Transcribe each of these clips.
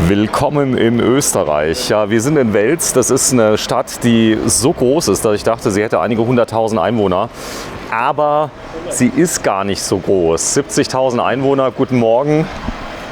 Willkommen in Österreich. Ja, wir sind in Wels. Das ist eine Stadt, die so groß ist, dass ich dachte, sie hätte einige 100.000 Einwohner. Aber sie ist gar nicht so groß. 70.000 Einwohner. Guten Morgen.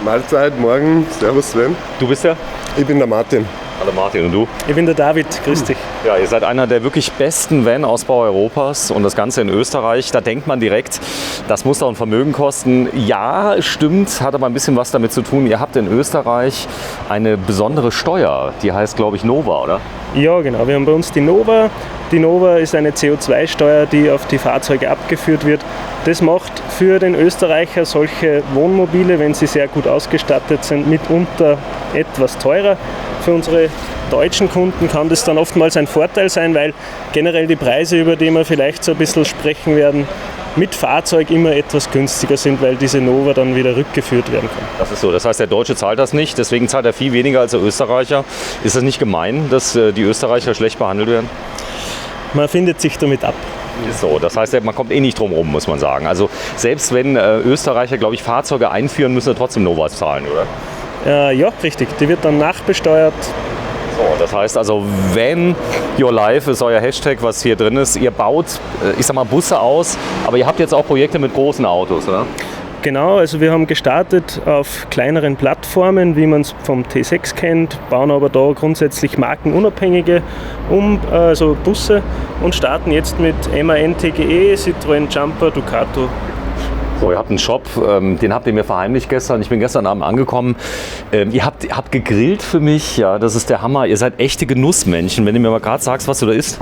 Mahlzeit, morgen. Servus Sven. Du bist der? Ich bin der Martin. Hallo Martin, und du? Ich bin der David, grüß dich. Ja, ihr seid einer der wirklich besten Van-Ausbauer Europas und das Ganze in Österreich. Da denkt man direkt, das muss doch ein Vermögen kosten. Ja, stimmt, hat aber ein bisschen was damit zu tun. Ihr habt in Österreich eine besondere Steuer, die heißt, glaube ich, Nova, oder? Ja, genau. Wir haben bei uns die Nova. Die Nova ist eine CO2-Steuer, die auf die Fahrzeuge abgeführt wird. Das macht für den Österreicher solche Wohnmobile, wenn sie sehr gut ausgestattet sind, mitunter etwas teurer. Für unsere deutschen Kunden kann das dann oftmals ein Vorteil sein, weil generell die Preise, über die wir vielleicht so ein bisschen sprechen werden, mit Fahrzeug immer etwas günstiger sind, weil diese Nova dann wieder rückgeführt werden kann. Das ist so. Das heißt, der Deutsche zahlt das nicht, deswegen zahlt er viel weniger als der Österreicher. Ist das nicht gemein, dass die Österreicher schlecht behandelt werden? Man findet sich damit ab. Ist so. Das heißt, man kommt eh nicht drum rum, muss man sagen. Also selbst wenn Österreicher, glaube ich, Fahrzeuge einführen, müssen sie trotzdem Novas zahlen, oder? Ja, richtig. Die wird dann nachbesteuert. So, das heißt also, Van Your Life ist euer Hashtag, was hier drin ist. Ihr baut, ich sag mal, Busse aus, aber ihr habt jetzt auch Projekte mit großen Autos, oder? Genau, also wir haben gestartet auf kleineren Plattformen, wie man es vom T6 kennt, bauen aber da grundsätzlich markenunabhängige also Busse und starten jetzt mit MAN TGE, Citroën Jumper, Ducato. So, ihr habt einen Shop, den habt ihr mir verheimlicht gestern. Ich bin gestern Abend angekommen. Ihr habt gegrillt für mich, ja, das ist der Hammer. Ihr seid echte Genussmenschen. Wenn du mir mal gerade sagst, was du da isst.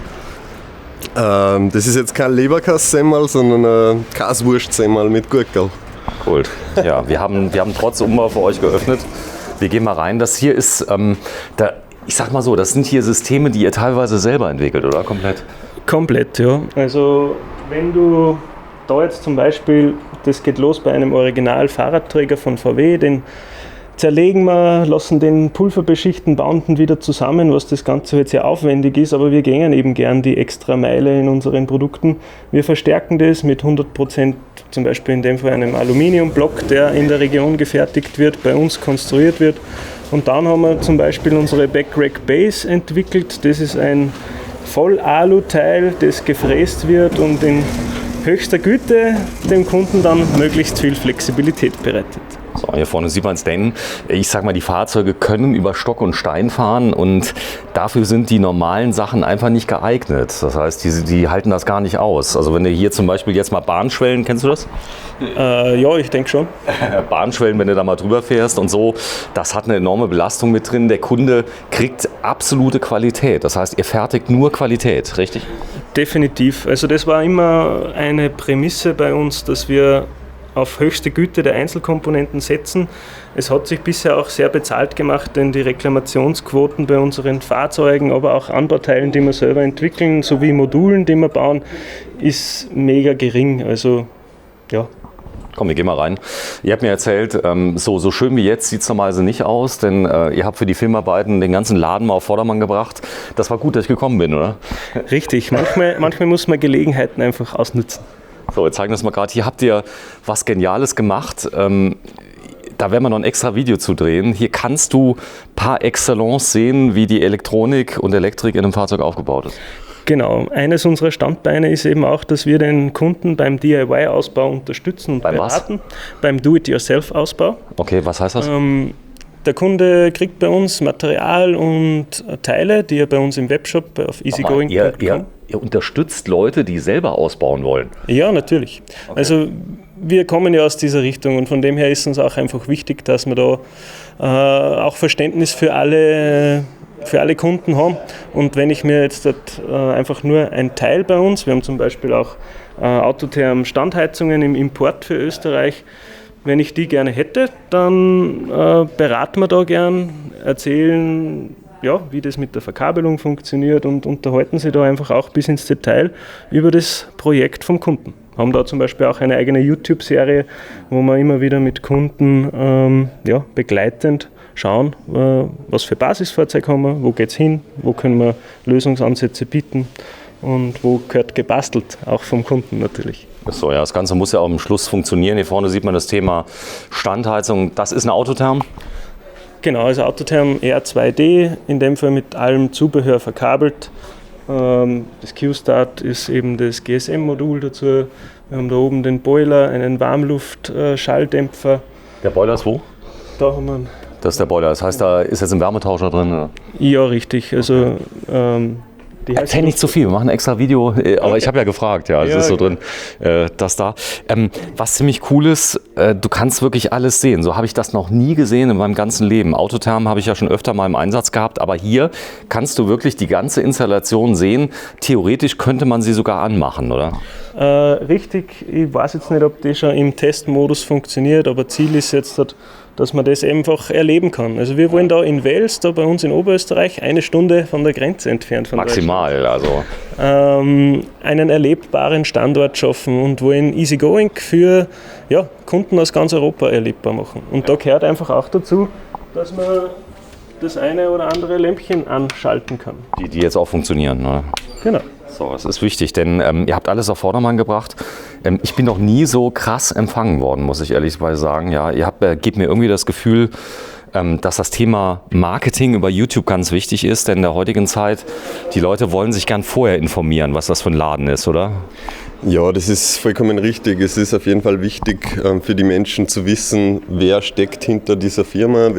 Das ist jetzt kein Leberkassemmel, sondern ein Kaswurstsemmel mit Gurkel. Cool. Ja, wir haben trotz Umbau für euch geöffnet. Wir gehen mal rein. Das hier ist, ich sag mal so, das sind hier Systeme, die ihr teilweise selber entwickelt, oder? Komplett? Komplett, ja. Also wenn du da jetzt zum Beispiel, das geht los bei einem Original-Fahrradträger von VW, den zerlegen wir, lassen den Pulver beschichten, bauen den wieder zusammen, was das Ganze halt sehr aufwendig ist, aber wir gehen eben gern die extra Meile in unseren Produkten. Wir verstärken das mit 100%, zum Beispiel in dem Fall einem Aluminiumblock, der in der Region gefertigt wird, bei uns konstruiert wird. Und dann haben wir zum Beispiel unsere Backrack Base entwickelt. Das ist ein Voll-Alu-Teil, das gefräst wird und in höchster Güte dem Kunden dann möglichst viel Flexibilität bereitet. So, hier vorne sieht man es denn. Ich sag mal, die Fahrzeuge können über Stock und Stein fahren und dafür sind die normalen Sachen einfach nicht geeignet. Das heißt, die halten das gar nicht aus. Also wenn du hier zum Beispiel jetzt mal Bahnschwellen, kennst du das? Ja, ich denke schon. Bahnschwellen, wenn du da mal drüber fährst und so, das hat eine enorme Belastung mit drin. Der Kunde kriegt absolute Qualität. Das heißt, ihr fertigt nur Qualität, richtig? Definitiv. Also das war immer eine Prämisse bei uns, dass wir auf höchste Güte der Einzelkomponenten setzen. Es hat sich bisher auch sehr bezahlt gemacht, denn die Reklamationsquoten bei unseren Fahrzeugen, aber auch Anbauteilen, die wir selber entwickeln, sowie Modulen, die wir bauen, ist mega gering. Also ja. Komm, wir gehen mal rein. Ihr habt mir erzählt, so schön wie jetzt sieht es normalerweise nicht aus, denn ihr habt für die Filmarbeiten den ganzen Laden mal auf Vordermann gebracht. Das war gut, dass ich gekommen bin, oder? Richtig, manchmal muss man Gelegenheiten einfach ausnutzen. So, wir zeigen das mal gerade. Hier habt ihr was Geniales gemacht. Da werden wir noch ein extra Video zu drehen. Hier kannst du par excellence sehen, wie die Elektronik und Elektrik in einem Fahrzeug aufgebaut ist. Genau. Eines unserer Standbeine ist eben auch, dass wir den Kunden beim DIY-Ausbau unterstützen und beraten. Beim Do-it-yourself-Ausbau. Okay, was heißt das? Der Kunde kriegt bei uns Material und Teile, die er bei uns im Webshop auf easygoing.com. Ihr unterstützt Leute, die selber ausbauen wollen? Ja, natürlich. Okay. Also wir kommen ja aus dieser Richtung und von dem her ist uns auch einfach wichtig, dass wir da auch Verständnis für alle Kunden haben. Und wenn ich mir jetzt einfach nur ein Teil bei uns, wir haben zum Beispiel auch Autotherm Standheizungen im Import für Österreich, wenn ich die gerne hätte, dann beraten wir da gern, erzählen, ja, wie das mit der Verkabelung funktioniert und unterhalten Sie da einfach auch bis ins Detail über das Projekt vom Kunden. Haben da zum Beispiel auch eine eigene YouTube-Serie, wo wir immer wieder mit Kunden begleitend schauen, was für Basisfahrzeug haben wir, wo geht es hin, wo können wir Lösungsansätze bieten und wo gehört gebastelt, auch vom Kunden natürlich. So, ja, das Ganze muss ja auch am Schluss funktionieren. Hier vorne sieht man das Thema Standheizung. Das ist eine Autotherm? Genau, also Autotherm R2D, in dem Fall mit allem Zubehör verkabelt. Das Q-Start ist eben das GSM-Modul dazu. Wir haben da oben den Boiler, einen Warmluft-Schalldämpfer. Der Boiler ist wo? Da haben wir. Das ist der Boiler. Das heißt, da ist jetzt ein Wärmetauscher drin? Oder? Ja, richtig. Also, erzähl nicht zu viel, wir machen ein extra Video, aber ich habe ja gefragt, ja, es ist so drin, das da. Was ziemlich cool ist, du kannst wirklich alles sehen. So habe ich das noch nie gesehen in meinem ganzen Leben. Autotherm habe ich ja schon öfter mal im Einsatz gehabt, aber hier kannst du wirklich die ganze Installation sehen. Theoretisch könnte man sie sogar anmachen, oder? Richtig, ich weiß jetzt nicht, ob das schon im Testmodus funktioniert, aber Ziel ist jetzt, dass man das einfach erleben kann. Also wir wollen da in Wels, da bei uns in Oberösterreich, 1 Stunde von der Grenze entfernt von maximal, also einen erlebbaren Standort schaffen und wollen Easygoing für Kunden aus ganz Europa erlebbar machen. Und da gehört einfach auch dazu, dass man das eine oder andere Lämpchen anschalten kann. Die jetzt auch funktionieren, oder? Genau. So, das ist wichtig, denn ihr habt alles auf Vordermann gebracht. Ich bin noch nie so krass empfangen worden, muss ich ehrlicherweise sagen. Ja, ihr gebt mir irgendwie das Gefühl, dass das Thema Marketing über YouTube ganz wichtig ist, denn in der heutigen Zeit, die Leute wollen sich gern vorher informieren, was das für ein Laden ist, oder? Ja, das ist vollkommen richtig. Es ist auf jeden Fall wichtig für die Menschen zu wissen, wer steckt hinter dieser Firma,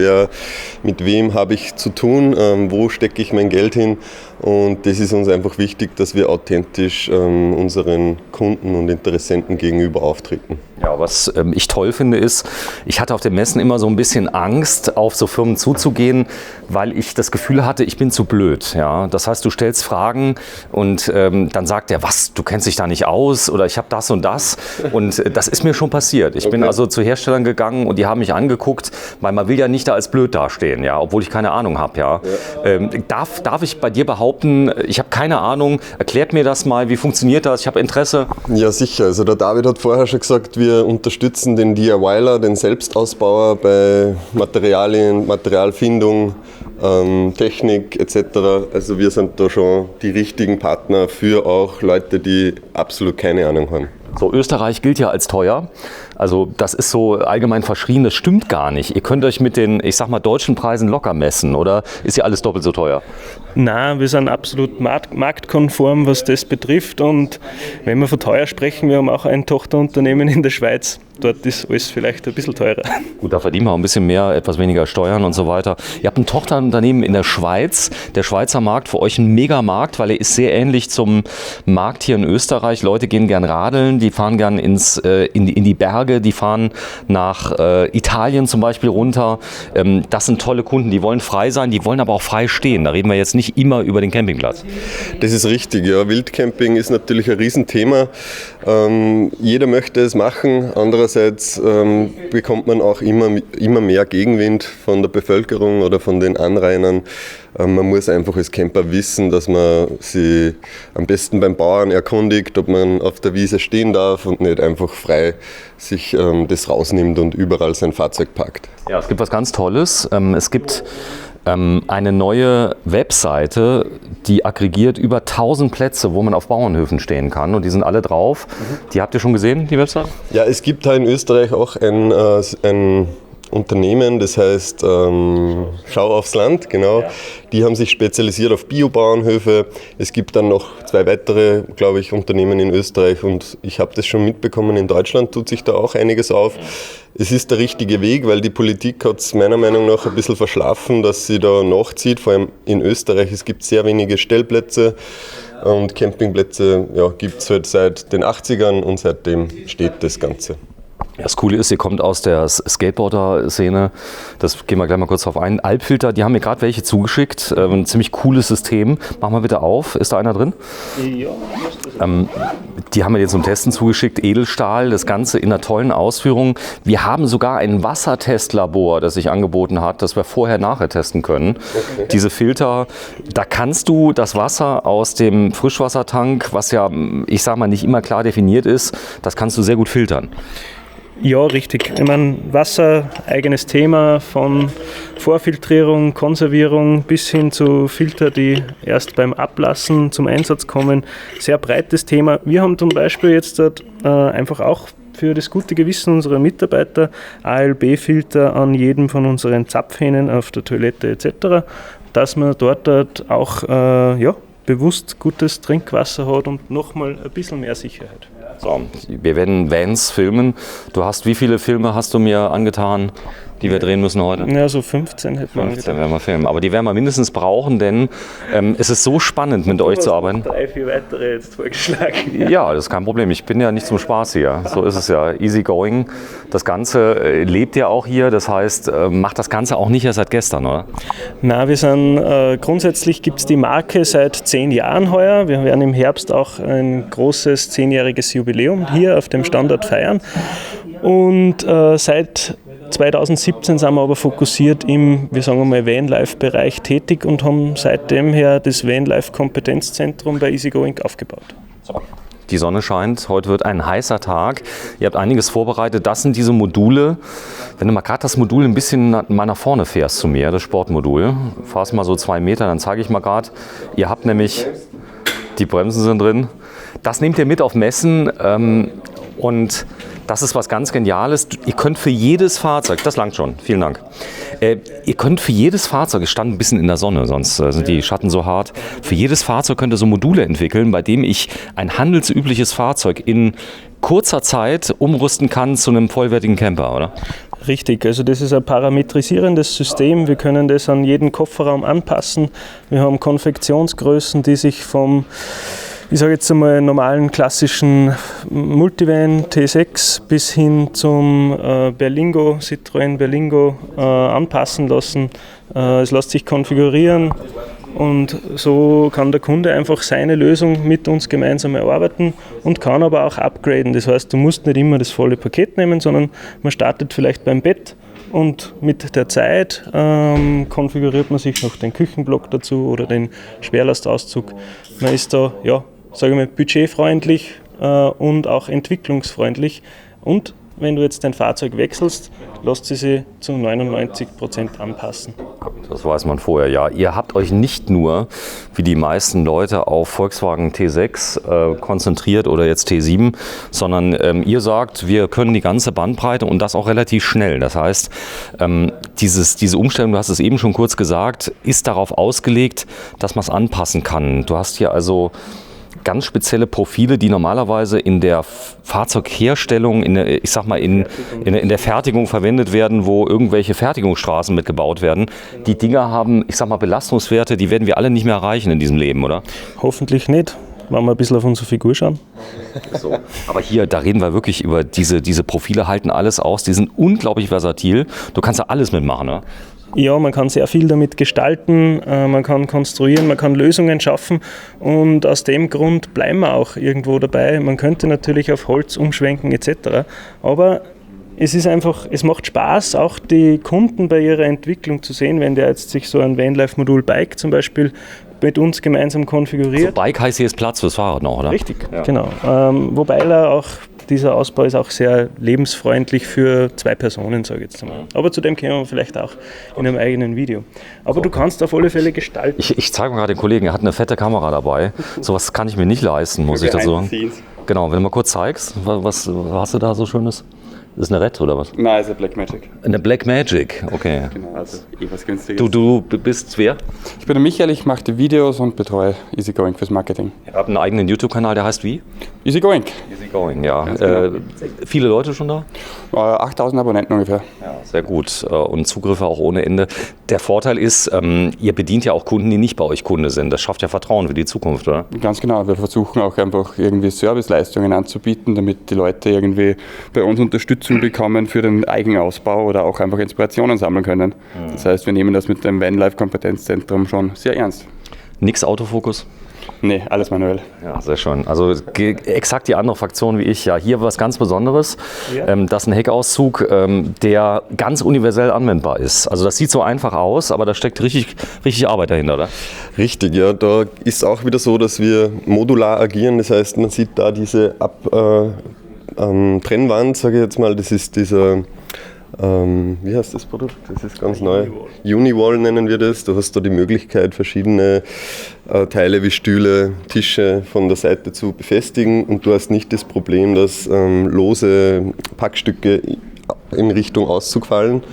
mit wem habe ich zu tun, wo stecke ich mein Geld hin. Und das ist uns einfach wichtig, dass wir authentisch unseren Kunden und Interessenten gegenüber auftreten. Ja, was ich toll finde ist, ich hatte auf den Messen immer so ein bisschen Angst, auf so Firmen zuzugehen, weil ich das Gefühl hatte, ich bin zu blöd. Ja? Das heißt, du stellst Fragen und dann sagt der, was, du kennst dich da nicht aus oder ich habe das und das. Und das ist mir schon passiert. Ich bin also zu Herstellern gegangen und die haben mich angeguckt, weil man will ja nicht da als blöd dastehen, ja? Obwohl ich keine Ahnung habe. Ja? Darf ich bei dir behaupten, ich habe keine Ahnung, erklärt mir das mal, wie funktioniert das, ich habe Interesse? Ja, sicher. Also der David hat vorher schon gesagt, wir unterstützen den DIYler, den Selbstausbauer bei Materialien, Materialfindung, Technik etc. Also wir sind da schon die richtigen Partner für auch Leute, die absolut keine Ahnung haben. So, Österreich gilt ja als teuer. Also das ist so allgemein verschrien, das stimmt gar nicht. Ihr könnt euch mit den, ich sag mal, deutschen Preisen locker messen, oder ist ja alles doppelt so teuer? Nein, wir sind absolut marktkonform, was das betrifft. Und wenn wir von teuer sprechen, wir haben auch ein Tochterunternehmen in der Schweiz. Dort ist alles vielleicht ein bisschen teurer. Gut, da verdienen wir auch ein bisschen mehr, etwas weniger Steuern und so weiter. Ihr habt ein Tochterunternehmen in der Schweiz. Der Schweizer Markt für euch ein Megamarkt, weil er ist sehr ähnlich zum Markt hier in Österreich. Leute gehen gern radeln, die fahren gern in die Berge, die fahren nach Italien zum Beispiel runter. Das sind tolle Kunden, die wollen frei sein, die wollen aber auch frei stehen. Da reden wir jetzt nicht immer über den Campingplatz. Das ist richtig, ja. Wildcamping ist natürlich ein Riesenthema. Jeder möchte es machen. Andererseits bekommt man auch immer mehr Gegenwind von der Bevölkerung oder von den Anrainern. Man muss einfach als Camper wissen, dass man sich am besten beim Bauern erkundigt, ob man auf der Wiese stehen darf und nicht einfach frei sich das rausnimmt und überall sein Fahrzeug parkt. Ja, es gibt was ganz Tolles. Es gibt eine neue Webseite, die aggregiert über 1000 Plätze, wo man auf Bauernhöfen stehen kann, und die sind alle drauf. Die habt ihr schon gesehen, die Webseite? Ja, es gibt da in Österreich auch ein Unternehmen, das heißt Schau aufs Land, genau. Ja. Die haben sich spezialisiert auf Biobauernhöfe. Es gibt dann noch 2 weitere, glaube ich, Unternehmen in Österreich, und ich habe das schon mitbekommen, in Deutschland tut sich da auch einiges auf. Es ist der richtige Weg, weil die Politik hat es meiner Meinung nach ein bisschen verschlafen, dass sie da nachzieht, vor allem in Österreich. Es gibt sehr wenige Stellplätze und Campingplätze gibt es halt seit den 80ern, und seitdem steht das Ganze. Ja, das Coole ist, ihr kommt aus der Skateboarder-Szene, das gehen wir gleich mal kurz drauf ein. Alpfilter, die haben mir gerade welche zugeschickt, ein ziemlich cooles System. Mach mal bitte auf, ist da einer drin? Ja. Die haben mir jetzt zum Testen zugeschickt, Edelstahl, das Ganze in einer tollen Ausführung. Wir haben sogar ein Wassertestlabor, das sich angeboten hat, das wir vorher-nachher testen können. Okay. Diese Filter, da kannst du das Wasser aus dem Frischwassertank, was ja, ich sag mal, nicht immer klar definiert ist, das kannst du sehr gut filtern. Ja, richtig. Ich meine, Wasser, eigenes Thema, von Vorfiltrierung, Konservierung bis hin zu Filter, die erst beim Ablassen zum Einsatz kommen. Sehr breites Thema. Wir haben zum Beispiel jetzt einfach auch für das gute Gewissen unserer Mitarbeiter ALB-Filter an jedem von unseren Zapfhähnen auf der Toilette etc., dass man dort auch bewusst gutes Trinkwasser hat und nochmal ein bisschen mehr Sicherheit. So, wir werden Vans filmen. Wie viele Filme hast du mir angetan, die wir drehen müssen heute? Ja, so 15 hätten wir 15 werden wir filmen. Aber die werden wir mindestens brauchen, denn es ist so spannend, mit euch zu arbeiten. 3, 4 weitere jetzt vorgeschlagen. Ja, das ist kein Problem. Ich bin ja nicht zum Spaß hier. So ist es ja. Easy going. Das Ganze lebt ja auch hier. Das heißt, macht das Ganze auch nicht erst seit gestern, oder? Na, wir sind grundsätzlich gibt es die Marke seit 10 Jahren heuer. Wir werden im Herbst auch ein großes 10-jähriges Jubiläum hier auf dem Standort feiern. Und seit 2017 sind wir aber fokussiert im, wir sagen mal, Vanlife-Bereich tätig und haben seitdem her das Vanlife-Kompetenzzentrum bei Easygoing aufgebaut. Die Sonne scheint, heute wird ein heißer Tag. Ihr habt einiges vorbereitet. Das sind diese Module. Wenn du mal gerade das Modul ein bisschen mal nach vorne fährst zu mir, das Sportmodul, fahrst mal so 2 Meter, dann zeige ich mal gerade. Ihr habt nämlich, die Bremsen sind drin. Das nehmt ihr mit auf Messen und das ist was ganz Geniales. Ihr könnt für jedes Fahrzeug, das langt schon, vielen Dank. Ihr könnt für jedes Fahrzeug, es stand ein bisschen in der Sonne, sonst sind die Schatten so hart. Für jedes Fahrzeug könnt ihr so Module entwickeln, bei dem ich ein handelsübliches Fahrzeug in kurzer Zeit umrüsten kann zu einem vollwertigen Camper, oder? Richtig, also das ist ein parametrisierendes System. Wir können das an jeden Kofferraum anpassen. Wir haben Konfektionsgrößen, die sich vom, ich sage jetzt einmal, normalen klassischen Multivan T6 bis hin zum Citroën Berlingo anpassen lassen. Es lässt sich konfigurieren und so kann der Kunde einfach seine Lösung mit uns gemeinsam erarbeiten und kann aber auch upgraden. Das heißt, du musst nicht immer das volle Paket nehmen, sondern man startet vielleicht beim Bett und mit der Zeit konfiguriert man sich noch den Küchenblock dazu oder den Schwerlastauszug. Man ist da, sage ich mal, budgetfreundlich und auch entwicklungsfreundlich. Und wenn du jetzt dein Fahrzeug wechselst, lässt sie sich zu 99% anpassen. Das weiß man vorher, ja. Ihr habt euch nicht nur, wie die meisten Leute, auf Volkswagen T6 konzentriert oder jetzt T7, sondern ihr sagt, wir können die ganze Bandbreite und das auch relativ schnell. Das heißt, diese Umstellung, du hast es eben schon kurz gesagt, ist darauf ausgelegt, dass man es anpassen kann. Du hast hier also ganz spezielle Profile, die normalerweise in der Fahrzeugherstellung, in der Fertigung verwendet werden, wo irgendwelche Fertigungsstraßen mitgebaut werden. Die Dinger haben, Belastungswerte, die werden wir alle nicht mehr erreichen in diesem Leben, oder? Hoffentlich nicht, wenn wir ein bisschen auf unsere Figur schauen. So. Aber hier, da reden wir wirklich über diese Profile, halten alles aus, die sind unglaublich versatil. Du kannst da alles mitmachen, ne? Ja, man kann sehr viel damit gestalten, man kann konstruieren, man kann Lösungen schaffen und aus dem Grund bleiben wir auch irgendwo dabei. Man könnte natürlich auf Holz umschwenken etc., aber es ist einfach, es macht Spaß, auch die Kunden bei ihrer Entwicklung zu sehen, wenn der jetzt sich so ein Vanlife-Modul Bike zum Beispiel mit uns gemeinsam konfiguriert. Also Bike heißt hier ist Platz fürs Fahrrad noch, oder? Richtig, ja. Genau. Wobei dieser Ausbau ist auch sehr lebensfreundlich für 2 Personen, sage ich jetzt mal. Aber zu dem kommen wir vielleicht auch in einem eigenen Video. Aber du kannst auf alle Fälle gestalten. Ich zeige mal gerade den Kollegen, er hat eine fette Kamera dabei. Sowas kann ich mir nicht leisten, muss ich dazu sagen. Genau, wenn du mal kurz zeigst, was hast du da so Schönes? Ist eine Red oder was? Nein, ist eine Blackmagic. Eine Blackmagic, okay. Genau, also was Günstiges. Du bist wer? Ich bin der Michael, ich mache die Videos und betreue Easygoing fürs Marketing. Ihr habt einen eigenen YouTube-Kanal, der heißt wie? Easygoing. Easygoing, ja. Genau. Viele Leute schon da? 8000 Abonnenten ungefähr. Ja, sehr gut. Und Zugriffe auch ohne Ende. Der Vorteil ist, ihr bedient ja auch Kunden, die nicht bei euch Kunde sind. Das schafft ja Vertrauen für die Zukunft, oder? Ganz genau. Wir versuchen auch einfach irgendwie Serviceleistungen anzubieten, damit die Leute irgendwie bei uns Unterstützung bekommen für den Eigenausbau oder auch einfach Inspirationen sammeln können. Das heißt, wir nehmen das mit dem Vanlife-Kompetenzzentrum schon sehr ernst. Nix Autofokus? Nee, alles manuell. Ja, sehr schön. Also exakt die andere Fraktion wie ich. Ja, hier was ganz Besonderes. Ja. Das ist ein Heckauszug, der ganz universell anwendbar ist. Also das sieht so einfach aus, aber da steckt richtig Arbeit dahinter, oder? Richtig, ja. Da ist auch wieder so, dass wir modular agieren. Das heißt, man sieht da diese Trennwand, sage ich jetzt mal, das ist dieser Wie heißt das Produkt? Das ist ganz neu. Uniwall nennen wir das. Du hast da die Möglichkeit, verschiedene Teile wie Stühle, Tische von der Seite zu befestigen und du hast nicht das Problem, dass lose Packstücke in Richtung Auszug fallen.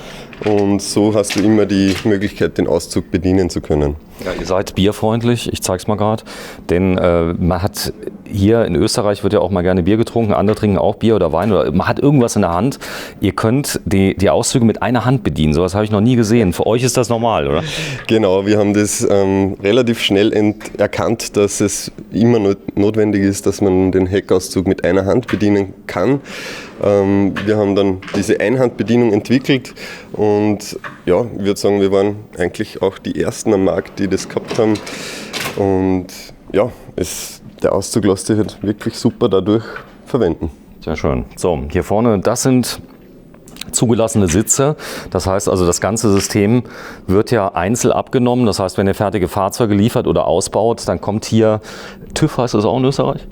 Und so hast du immer die Möglichkeit, den Auszug bedienen zu können. Ja, ihr seid bierfreundlich, ich zeig's mal gerade, denn man hat hier in Österreich wird ja auch mal gerne Bier getrunken, andere trinken auch Bier oder Wein oder man hat irgendwas in der Hand. Ihr könnt die Auszüge mit einer Hand bedienen, sowas habe ich noch nie gesehen. Für euch ist das normal, oder? Genau, wir haben das relativ schnell erkannt, dass es immer notwendig ist, dass man den Heckauszug mit einer Hand bedienen kann. Wir haben dann diese Einhandbedienung entwickelt und ja, ich würde sagen, wir waren eigentlich auch die Ersten am Markt, die das gehabt haben. Und ja, der Auszug lässt sich halt wirklich super dadurch verwenden. Sehr schön. So, hier vorne, das sind zugelassene Sitze. Das heißt also, das ganze System wird ja einzeln abgenommen. Das heißt, wenn ihr fertige Fahrzeuge liefert oder ausbaut, dann kommt hier TÜV, heißt das auch in Österreich?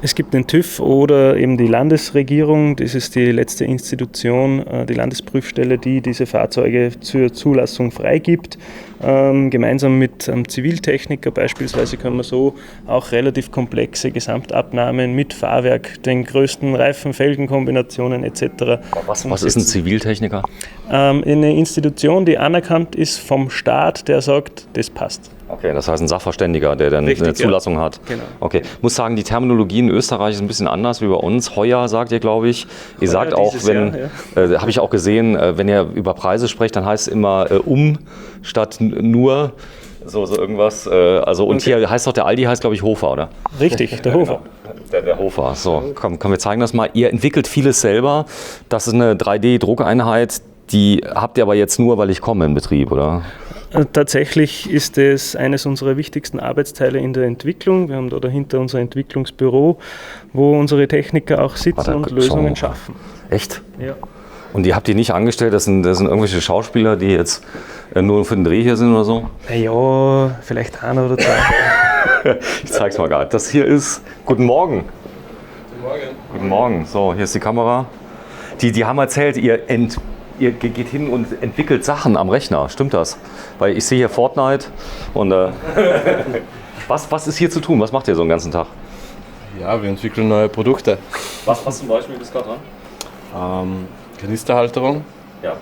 Es gibt den TÜV oder eben die Landesregierung, das ist die letzte Institution, die Landesprüfstelle, die diese Fahrzeuge zur Zulassung freigibt. Gemeinsam mit einem Ziviltechniker beispielsweise können wir so auch relativ komplexe Gesamtabnahmen mit Fahrwerk, den größten Reifen, Felgenkombinationen etc. Was ist ein Ziviltechniker? Eine Institution, die anerkannt ist vom Staat, der sagt, das passt. Okay, das heißt ein Sachverständiger, der dann Richtig, eine Zulassung hat. Genau. Okay, ich muss sagen, die Terminologie in Österreich ist ein bisschen anders wie bei uns. Heuer sagt ihr, glaube ich. Ihr sagt auch, wenn, habe ich auch gesehen, wenn ihr über Preise sprecht, dann heißt es immer statt nur. So irgendwas. Und okay. Hier heißt doch der Aldi, heißt glaube ich Hofer, oder? Richtig, der Hofer. Der Hofer. So, komm, wir zeigen das mal. Ihr entwickelt vieles selber. Das ist eine 3D-Druckeinheit, die habt ihr aber jetzt nur, weil ich komme in Betrieb, oder? Tatsächlich ist es eines unserer wichtigsten Arbeitsteile in der Entwicklung. Wir haben da dahinter unser Entwicklungsbüro, wo unsere Techniker auch sitzen und Lösungen schaffen. Echt? Ja. Und die habt ihr nicht angestellt? Das sind irgendwelche Schauspieler, die jetzt nur für den Dreh hier sind oder so? Ja, vielleicht einer oder zwei. Ich zeig's mal gerade. Das hier ist. Guten Morgen. Guten Morgen. Guten Morgen. So, hier ist die Kamera. Die haben erzählt, ihr geht hin und entwickelt Sachen am Rechner. Stimmt das? Weil ich sehe hier Fortnite und was ist hier zu tun? Was macht ihr so den ganzen Tag? Ja, wir entwickeln neue Produkte. Was zum Beispiel bist gerade dran? Kanisterhalterung. Ja.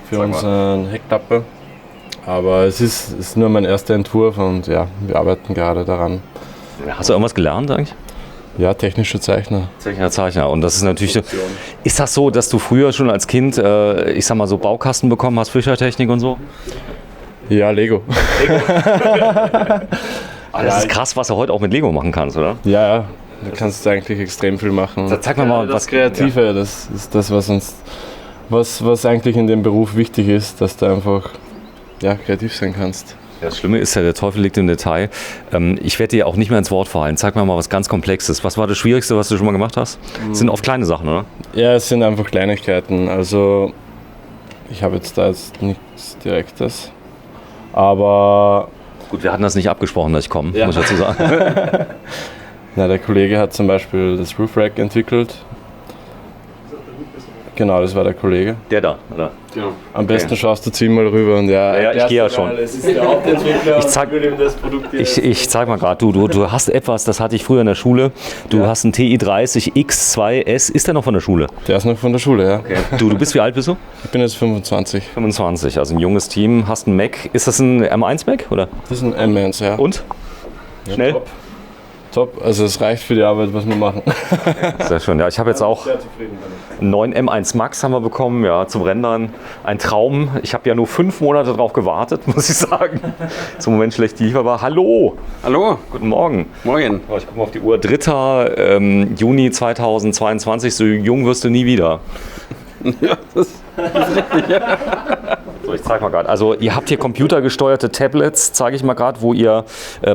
Für unsere Heckklappe. Aber es ist nur mein erster Entwurf und ja, wir arbeiten gerade daran. Hast du irgendwas gelernt eigentlich? Ja, technischer Zeichner. Zeichner. Und das ist natürlich so. Ist das so, dass du früher schon als Kind, ich sag mal so Baukasten bekommen hast, Fischertechnik und so? Ja, Lego. Das ist krass, was du heute auch mit Lego machen kannst, oder? Ja, da kannst du eigentlich extrem viel machen. Zeig mir mal, das Kreative, ja. Das ist das, was eigentlich in dem Beruf wichtig ist, dass du einfach kreativ sein kannst. Das Schlimme ist ja, der Teufel liegt im Detail. Ich werde dir auch nicht mehr ins Wort fallen. Zeig mir mal was ganz Komplexes. Was war das Schwierigste, was du schon mal gemacht hast? Das sind oft kleine Sachen, oder? Ja, es sind einfach Kleinigkeiten. Also ich habe jetzt da nichts Direktes. Aber... Gut, wir hatten das nicht abgesprochen, dass ich komme, muss ich dazu sagen. Na, der Kollege hat zum Beispiel das Roof Rack entwickelt. Genau, das war der Kollege. Der da, oder? Genau. Am besten schaust du zu ihm mal rüber und ja ich gehe ja schon. Das ist der Hauptentwickler. Ich zeig mal gerade, du hast etwas, das hatte ich früher in der Schule. Du hast einen TI-30 X2S. Ist der noch von der Schule? Der ist noch von der Schule, ja. Okay. Du bist wie alt bist du? Ich bin jetzt 25. 25, also ein junges Team. Hast einen Mac. Ist das ein M1 Mac, oder? Das ist ein M1, ja. Und? Schnell? Ja, top, also es reicht für die Arbeit, was wir machen. Sehr schön, ja, ich habe jetzt auch einen neuen M1 Max haben wir bekommen, ja, zum Rendern. Ein Traum, ich habe ja nur 5 Monate darauf gewartet, muss ich sagen. Zum Moment schlecht lieferbar. Hallo! Hallo! Guten Morgen! Morgen! Ich gucke mal auf die Uhr, 3. Juni 2022, so jung wirst du nie wieder. Ja, das ist richtig, ja. So, ich zeige mal gerade. Also ihr habt hier computergesteuerte Tablets, zeige ich mal gerade, wo ihr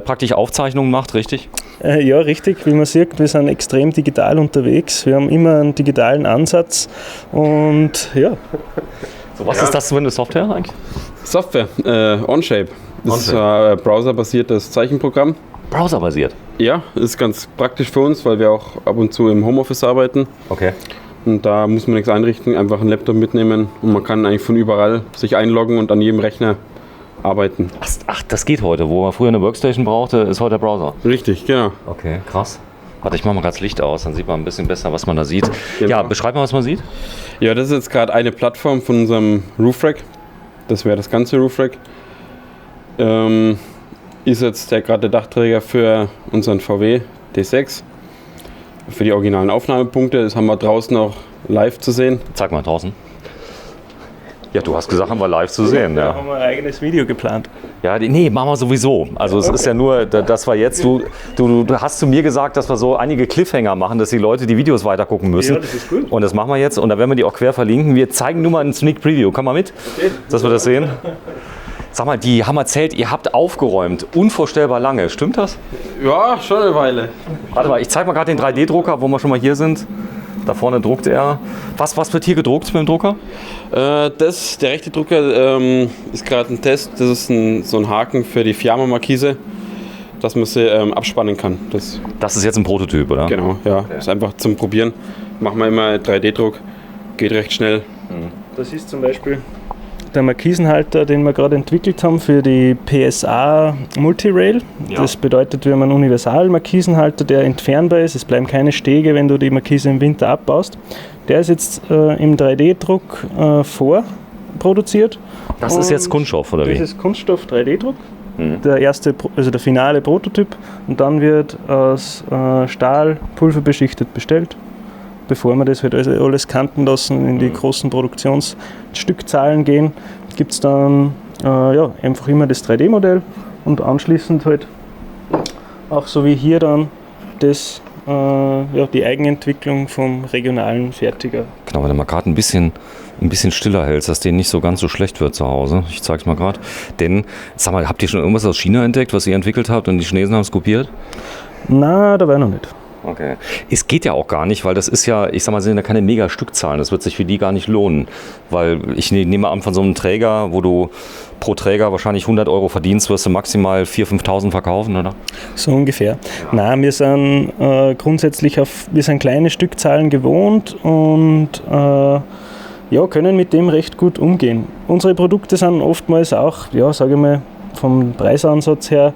praktisch Aufzeichnungen macht, richtig? Ja, richtig. Wie man sieht, wir sind extrem digital unterwegs. Wir haben immer einen digitalen Ansatz und ja. So, was ist das für eine Software eigentlich? Software, Onshape. Das ist ein browserbasiertes Zeichenprogramm. Browserbasiert? Ja, ist ganz praktisch für uns, weil wir auch ab und zu im Homeoffice arbeiten. Okay. Und da muss man nichts einrichten, einfach einen Laptop mitnehmen und man kann eigentlich von überall sich einloggen und an jedem Rechner arbeiten. Ach, das geht heute. Wo man früher eine Workstation brauchte, ist heute der Browser. Richtig, genau. Okay, krass. Warte, ich mache mal gerade das Licht aus, dann sieht man ein bisschen besser, was man da sieht. Genau. Ja, beschreib mal, was man sieht. Ja, das ist jetzt gerade eine Plattform von unserem Roofrack. Das wäre das ganze Roofrack. Ist jetzt gerade der Dachträger für unseren VW D6. Für die originalen Aufnahmepunkte. Das haben wir draußen auch live zu sehen. Zeig mal draußen. Ja, du hast gesagt, haben wir live zu sehen. Da Ja, haben wir ein eigenes Video geplant. ja nee, machen wir sowieso. Also es ist ja nur, dass wir jetzt, du hast zu mir gesagt, dass wir so einige Cliffhanger machen, dass die Leute die Videos weiter gucken müssen. Ja, das ist gut. Und das machen wir jetzt und da werden wir die auch quer verlinken. Wir zeigen nur mal einen Sneak Preview. Komm mal mit, dass wir das sehen. Sag mal, die haben erzählt, ihr habt aufgeräumt. Unvorstellbar lange. Stimmt das? Ja, schon eine Weile. Warte mal, ich zeige mal gerade den 3D-Drucker, wo wir schon mal hier sind. Da vorne druckt er. Was wird hier gedruckt mit dem Drucker? Der rechte Drucker ist gerade ein Test. Das ist so ein Haken für die Fiamma-Markise, dass man sie abspannen kann. Das ist jetzt ein Prototyp, oder? Genau, ja. Ist einfach zum Probieren. Machen wir immer 3D-Druck. Geht recht schnell. Das ist zum Beispiel der Markisenhalter, den wir gerade entwickelt haben für die PSA Multirail. Ja. Das bedeutet, wir haben einen Universal-Markisenhalter, der entfernbar ist. Es bleiben keine Stege, wenn du die Markise im Winter abbaust. Der ist jetzt im 3D-Druck vorproduziert. Das ist jetzt Kunststoff, oder wie? Das ist Kunststoff 3D-Druck. Der erste, also der finale Prototyp. Und dann wird aus Stahl pulverbeschichtet bestellt, bevor wir das halt alles kanten lassen, in die großen Produktionsstückzahlen gehen, gibt es dann einfach immer das 3D-Modell und anschließend halt auch so wie hier dann die Eigenentwicklung vom regionalen Fertiger. Genau, wenn du mal gerade ein bisschen stiller hältst, dass denen nicht so ganz so schlecht wird zu Hause. Ich zeig's mal gerade. Denn, sag mal, habt ihr schon irgendwas aus China entdeckt, was ihr entwickelt habt und die Chinesen haben es kopiert? Na, dabei noch nicht. Okay. Es geht ja auch gar nicht, weil das ist ja, ich sag mal, sind ja keine mega Stückzahlen. Das wird sich für die gar nicht lohnen. Weil ich nehme an, von so einem Träger, wo du pro Träger wahrscheinlich 100 Euro verdienst, wirst du maximal 4.000, 5.000 verkaufen, oder? So ungefähr. Ja. Nein, wir sind grundsätzlich wir sind kleine Stückzahlen gewohnt und können mit dem recht gut umgehen. Unsere Produkte sind oftmals auch, sage ich mal, vom Preisansatz her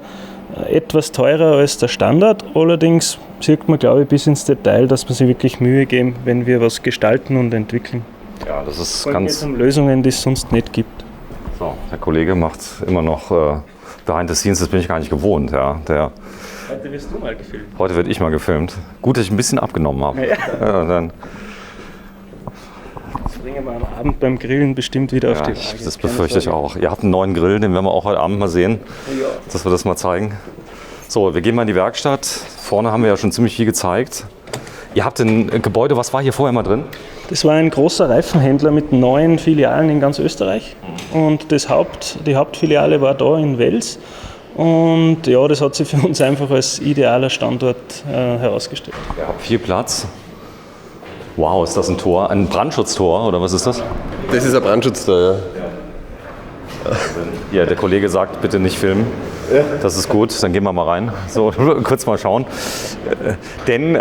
etwas teurer als der Standard. Allerdings sieht man, glaube ich, bis ins Detail, dass wir sich wirklich Mühe geben, wenn wir was gestalten und entwickeln. Ja, das ist Vor allem ganz... geht es um Lösungen, die es sonst nicht gibt. So, der Kollege macht immer noch behind the scenes, das bin ich gar nicht gewohnt. Ja. Heute wirst du mal gefilmt. Heute werde ich mal gefilmt. Gut, dass ich ein bisschen abgenommen habe. Ja. Dann, das bringen wir am Abend beim Grillen bestimmt wieder auf die Waage. das befürchte ich auch. Ihr habt einen neuen Grill, den werden wir auch heute Abend mal sehen, dass wir das mal zeigen. So, wir gehen mal in die Werkstatt. Vorne haben wir ja schon ziemlich viel gezeigt. Ihr habt ein Gebäude, was war hier vorher mal drin? Das war ein großer Reifenhändler mit 9 Filialen in ganz Österreich. Und die Hauptfiliale war da in Wels. Und ja, das hat sich für uns einfach als idealer Standort herausgestellt. Ihr habt viel Platz. Wow, ist das ein Tor? Ein Brandschutztor oder was ist das? Das ist ein Brandschutztor, ja. Ja, der Kollege sagt, bitte nicht filmen. Ja. Das ist gut, dann gehen wir mal rein. So, kurz mal schauen. Denn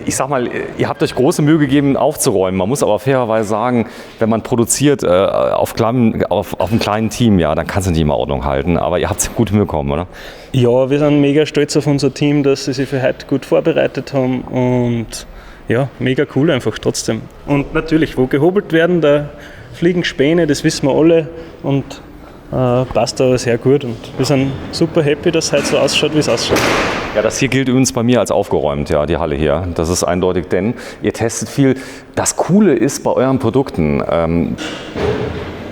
ich sag mal, ihr habt euch große Mühe gegeben, aufzuräumen. Man muss aber fairerweise sagen, wenn man produziert auf einem kleinen Team, ja, dann kannst du nicht immer Ordnung halten. Aber ihr habt es gut hinbekommen, oder? Ja, wir sind mega stolz auf unser Team, dass sie sich für heute gut vorbereitet haben. Und ja, mega cool einfach trotzdem. Und natürlich, wo gehobelt werden, da fliegen Späne, das wissen wir alle. Und passt aber sehr gut und wir sind super happy, dass es heute so ausschaut, wie es ausschaut. Ja, das hier gilt übrigens bei mir als aufgeräumt, ja, die Halle hier. Das ist eindeutig, denn ihr testet viel. Das Coole ist bei euren Produkten,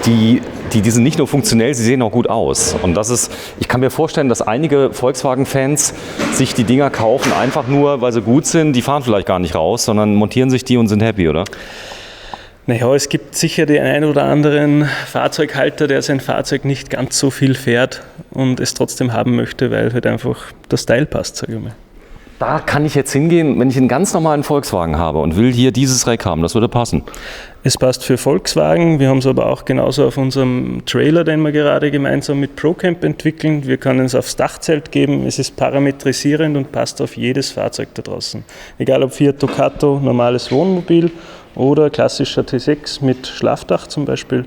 die sind nicht nur funktionell, sie sehen auch gut aus. Und das ist, ich kann mir vorstellen, dass einige Volkswagen-Fans sich die Dinger kaufen, einfach nur, weil sie gut sind. Die fahren vielleicht gar nicht raus, sondern montieren sich die und sind happy, oder? Naja, es gibt sicher den einen oder anderen Fahrzeughalter, der sein Fahrzeug nicht ganz so viel fährt und es trotzdem haben möchte, weil halt einfach das Style passt, sage ich mal. Da kann ich jetzt hingehen, wenn ich einen ganz normalen Volkswagen habe und will hier dieses Rack haben, das würde passen. Es passt für Volkswagen, wir haben es aber auch genauso auf unserem Trailer, den wir gerade gemeinsam mit ProCamp entwickeln. Wir können es aufs Dachzelt geben, es ist parametrisierend und passt auf jedes Fahrzeug da draußen. Egal ob Fiat Ducato, normales Wohnmobil oder klassischer T6 mit Schlafdach zum Beispiel,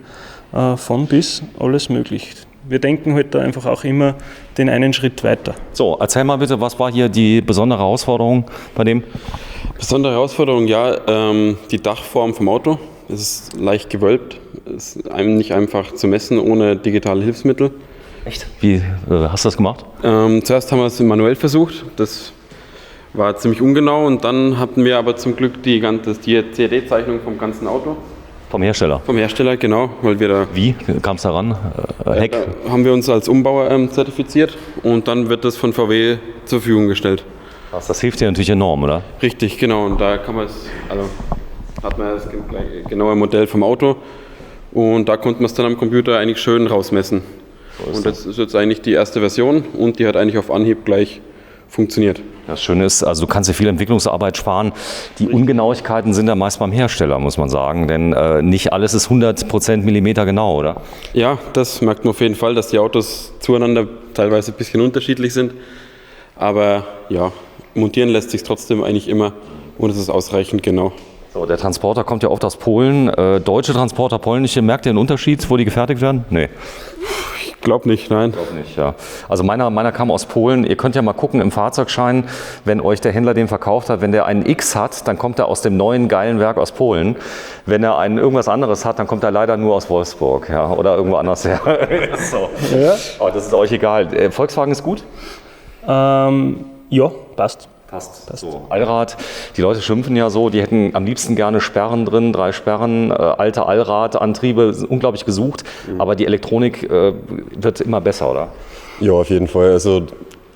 von bis, alles möglich. Wir denken halt da einfach auch immer den einen Schritt weiter. So, erzähl mal bitte, was war hier die besondere Herausforderung bei dem? Besondere Herausforderung, ja, die Dachform vom Auto. Es ist leicht gewölbt, es ist nicht einfach zu messen ohne digitale Hilfsmittel. Echt? Wie hast du das gemacht? Zuerst haben wir es manuell versucht, das war ziemlich ungenau und dann hatten wir aber zum Glück die CAD-Zeichnung vom ganzen Auto. Vom Hersteller? Vom Hersteller, genau, weil wir da... Wie kam es daran? Heck? Haben wir uns als Umbauer zertifiziert und dann wird das von VW zur Verfügung gestellt. Das hilft dir natürlich enorm, oder? Richtig, genau, und da kann man hat man das genaue Modell vom Auto und da konnte man es dann am Computer eigentlich schön rausmessen. Und das ist jetzt eigentlich die erste Version und die hat eigentlich auf Anhieb gleich funktioniert. Das Schöne ist, also du kannst dir viel Entwicklungsarbeit sparen. Die Ungenauigkeiten sind ja meist beim Hersteller, muss man sagen, denn nicht alles ist 100% Millimeter genau, oder? Ja, das merkt man auf jeden Fall, dass die Autos zueinander teilweise ein bisschen unterschiedlich sind. Aber ja, montieren lässt sich trotzdem eigentlich immer und es ist ausreichend genau. So, der Transporter kommt ja oft aus Polen. Deutsche Transporter, polnische, merkt ihr einen Unterschied, wo die gefertigt werden? Nee. Ich glaube nicht, nein. Ich glaube nicht, ja. Also meiner kam aus Polen. Ihr könnt ja mal gucken im Fahrzeugschein, wenn euch der Händler den verkauft hat, wenn der einen X hat, dann kommt er aus dem neuen geilen Werk aus Polen. Wenn er irgendwas anderes hat, dann kommt er leider nur aus Wolfsburg, ja, oder irgendwo anders her. So. Ja. Aber das ist euch egal. Volkswagen ist gut? Ja, passt. Passt. So. Allrad, die Leute schimpfen ja so, die hätten am liebsten gerne Sperren drin, 3 Sperren, alte Allradantriebe, sind unglaublich gesucht, aber die Elektronik wird immer besser, oder? Ja, auf jeden Fall. Also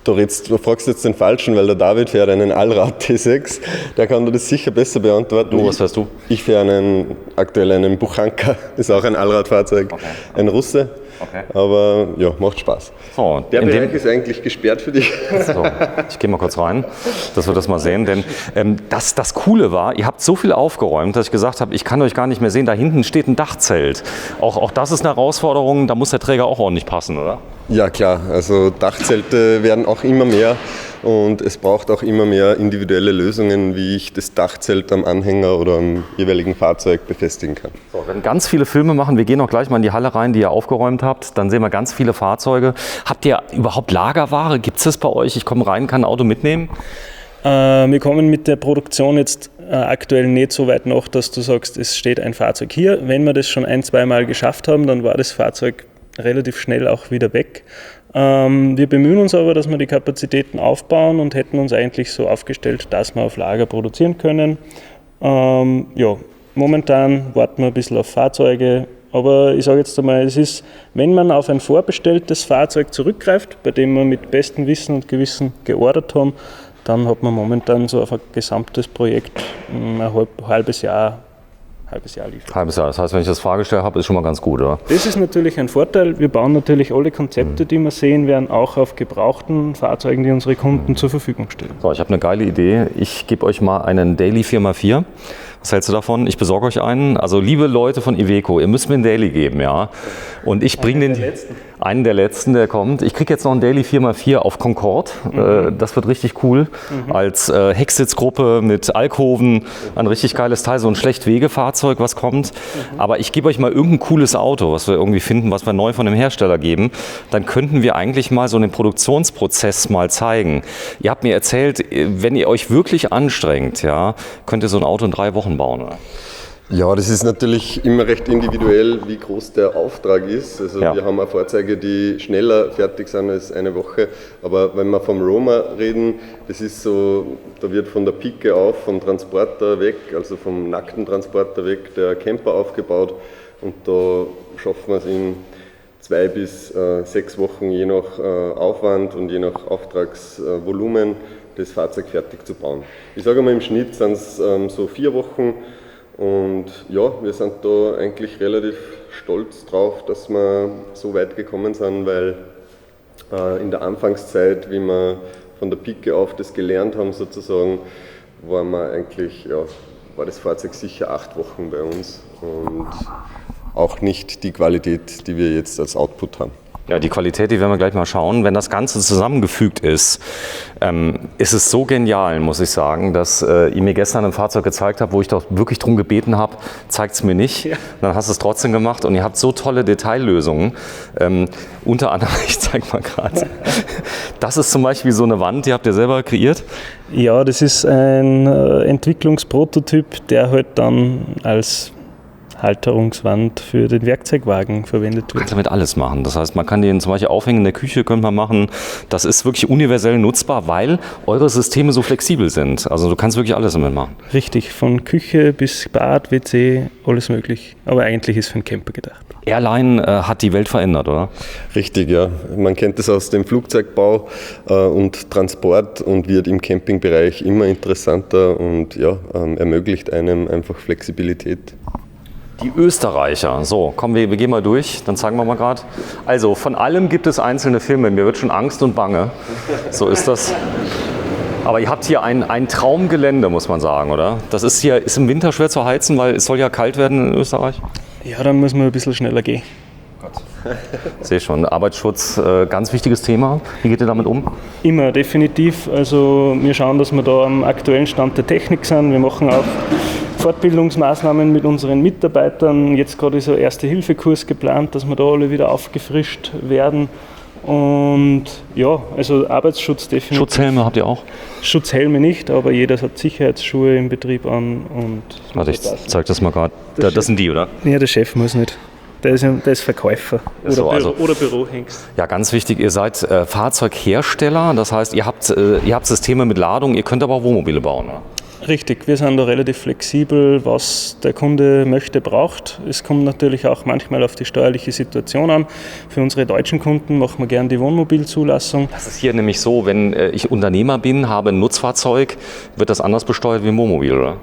du fragst jetzt den Falschen, weil der David fährt einen Allrad T6, der kann dir das sicher besser beantworten. Was fährst du? Ich fahre aktuell einen Buchanka, ist auch ein Allradfahrzeug, okay. Ein Russe. Okay. Aber ja, macht Spaß. So, der Bereich ist eigentlich gesperrt für dich. So, ich gehe mal kurz rein, dass wir das mal sehen. Denn das Coole war, ihr habt so viel aufgeräumt, dass ich gesagt habe, ich kann euch gar nicht mehr sehen. Da hinten steht ein Dachzelt. Auch das ist eine Herausforderung, da muss der Träger auch ordentlich passen, oder? Ja klar, also Dachzelte werden auch immer mehr. Und es braucht auch immer mehr individuelle Lösungen, wie ich das Dachzelt am Anhänger oder am jeweiligen Fahrzeug befestigen kann. So, wir werden ganz viele Filme machen. Wir gehen auch gleich mal in die Halle rein, die ihr aufgeräumt habt. Dann sehen wir ganz viele Fahrzeuge. Habt ihr überhaupt Lagerware? Gibt es das bei euch? Ich komme rein, kann ein Auto mitnehmen? Wir kommen mit der Produktion jetzt aktuell nicht so weit noch, dass du sagst, es steht ein Fahrzeug hier. Wenn wir das schon 1-2 Mal geschafft haben, dann war das Fahrzeug relativ schnell auch wieder weg. Wir bemühen uns aber, dass wir die Kapazitäten aufbauen und hätten uns eigentlich so aufgestellt, dass wir auf Lager produzieren können. Ja, momentan warten wir ein bisschen auf Fahrzeuge, aber ich sage jetzt einmal, es ist, wenn man auf ein vorbestelltes Fahrzeug zurückgreift, bei dem wir mit bestem Wissen und Gewissen geordert haben, dann hat man momentan so auf ein gesamtes Projekt ein halbes Jahr liefern. Halbes Jahr, das heißt, wenn ich das vorgestellt habe, ist schon mal ganz gut, oder? Das ist natürlich ein Vorteil. Wir bauen natürlich alle Konzepte, die wir sehen werden, auch auf gebrauchten Fahrzeugen, die unsere Kunden zur Verfügung stellen. So, ich habe eine geile Idee. Ich gebe euch mal einen Daily 4x4. Was hältst du davon? Ich besorge euch einen. Also liebe Leute von Iveco, ihr müsst mir einen Daily geben, ja. Und ich bringe einen der letzten, der kommt. Ich kriege jetzt noch einen Daily 4x4 auf Concorde. Das wird richtig cool. Als Hecksitzgruppe mit Alkoven. Ein richtig geiles Teil, so ein Schlechtwegefahrzeug, was kommt. Aber ich gebe euch mal irgendein cooles Auto, was wir irgendwie finden, was wir neu von dem Hersteller geben. Dann könnten wir eigentlich mal so einen Produktionsprozess mal zeigen. Ihr habt mir erzählt, wenn ihr euch wirklich anstrengt, ja, könnt ihr so ein Auto in 3 Wochen bauen, oder? Ja, das ist natürlich immer recht individuell, wie groß der Auftrag ist. Also ja. Wir haben auch Fahrzeuge, die schneller fertig sind als eine Woche. Aber wenn wir vom Roma reden, das ist so, da wird von der Pike auf, vom Transporter weg, also vom nackten Transporter weg, der Camper aufgebaut. Und da schaffen wir es in 2 bis 6 Wochen, je nach Aufwand und je nach Auftragsvolumen, das Fahrzeug fertig zu bauen. Ich sage mal, im Schnitt sind es so 4 Wochen. Und ja, wir sind da eigentlich relativ stolz drauf, dass wir so weit gekommen sind, weil in der Anfangszeit, wie wir von der Pike auf das gelernt haben sozusagen, war das Fahrzeug sicher 8 Wochen bei uns und auch nicht die Qualität, die wir jetzt als Output haben. Ja, die Qualität, die werden wir gleich mal schauen. Wenn das Ganze zusammengefügt ist, ist es so genial, muss ich sagen, dass ihr mir gestern ein Fahrzeug gezeigt habt, wo ich doch wirklich drum gebeten habe, zeigt es mir nicht. Ja. Dann hast du es trotzdem gemacht und ihr habt so tolle Detaillösungen. Unter anderem, ich zeige mal gerade, das ist zum Beispiel so eine Wand, die habt ihr selber kreiert? Ja, das ist ein Entwicklungsprototyp, der halt dann als Halterungswand für den Werkzeugwagen verwendet wird. Man kann damit alles machen. Das heißt, man kann den zum Beispiel aufhängen in der Küche, könnte man machen. Das ist wirklich universell nutzbar, weil eure Systeme so flexibel sind. Also du kannst wirklich alles damit machen. Richtig, von Küche bis Bad, WC, alles möglich. Aber eigentlich ist für einen Camper gedacht. Airline hat die Welt verändert, oder? Richtig, ja. Man kennt es aus dem Flugzeugbau und Transport und wird im Campingbereich immer interessanter und ja, ermöglicht einem einfach Flexibilität. Die Österreicher. So, komm, wir gehen mal durch, dann zeigen wir mal gerade. Also, von allem gibt es einzelne Filme. Mir wird schon Angst und Bange. So ist das. Aber ihr habt hier ein Traumgelände, muss man sagen, oder? Das ist hier, ist im Winter schwer zu heizen, weil es soll ja kalt werden in Österreich. Ja, dann müssen wir ein bisschen schneller gehen. Sehe schon, Arbeitsschutz, ganz wichtiges Thema. Wie geht ihr damit um? Immer, definitiv. Also wir schauen, dass wir da am aktuellen Stand der Technik sind. Wir machen auch Fortbildungsmaßnahmen mit unseren Mitarbeitern. Jetzt gerade ist ein Erste-Hilfe-Kurs geplant, dass wir da alle wieder aufgefrischt werden. Und ja, also Arbeitsschutz definitiv. Schutzhelme habt ihr auch? Schutzhelme nicht, aber jeder hat Sicherheitsschuhe im Betrieb an. Und warte, ich zeig das mal gerade. Das sind die, oder? Ja, der Chef muss nicht. Der ist Verkäufer oder Bürohengst. Ja, ganz wichtig, ihr seid Fahrzeughersteller, das heißt, ihr habt Systeme mit Ladung, ihr könnt aber auch Wohnmobile bauen, oder? Richtig, wir sind da relativ flexibel, was der Kunde möchte, braucht. Es kommt natürlich auch manchmal auf die steuerliche Situation an. Für unsere deutschen Kunden machen wir gerne die Wohnmobilzulassung. Das ist hier nämlich so, wenn ich Unternehmer bin, habe ein Nutzfahrzeug, wird das anders besteuert wie ein Wohnmobil, oder?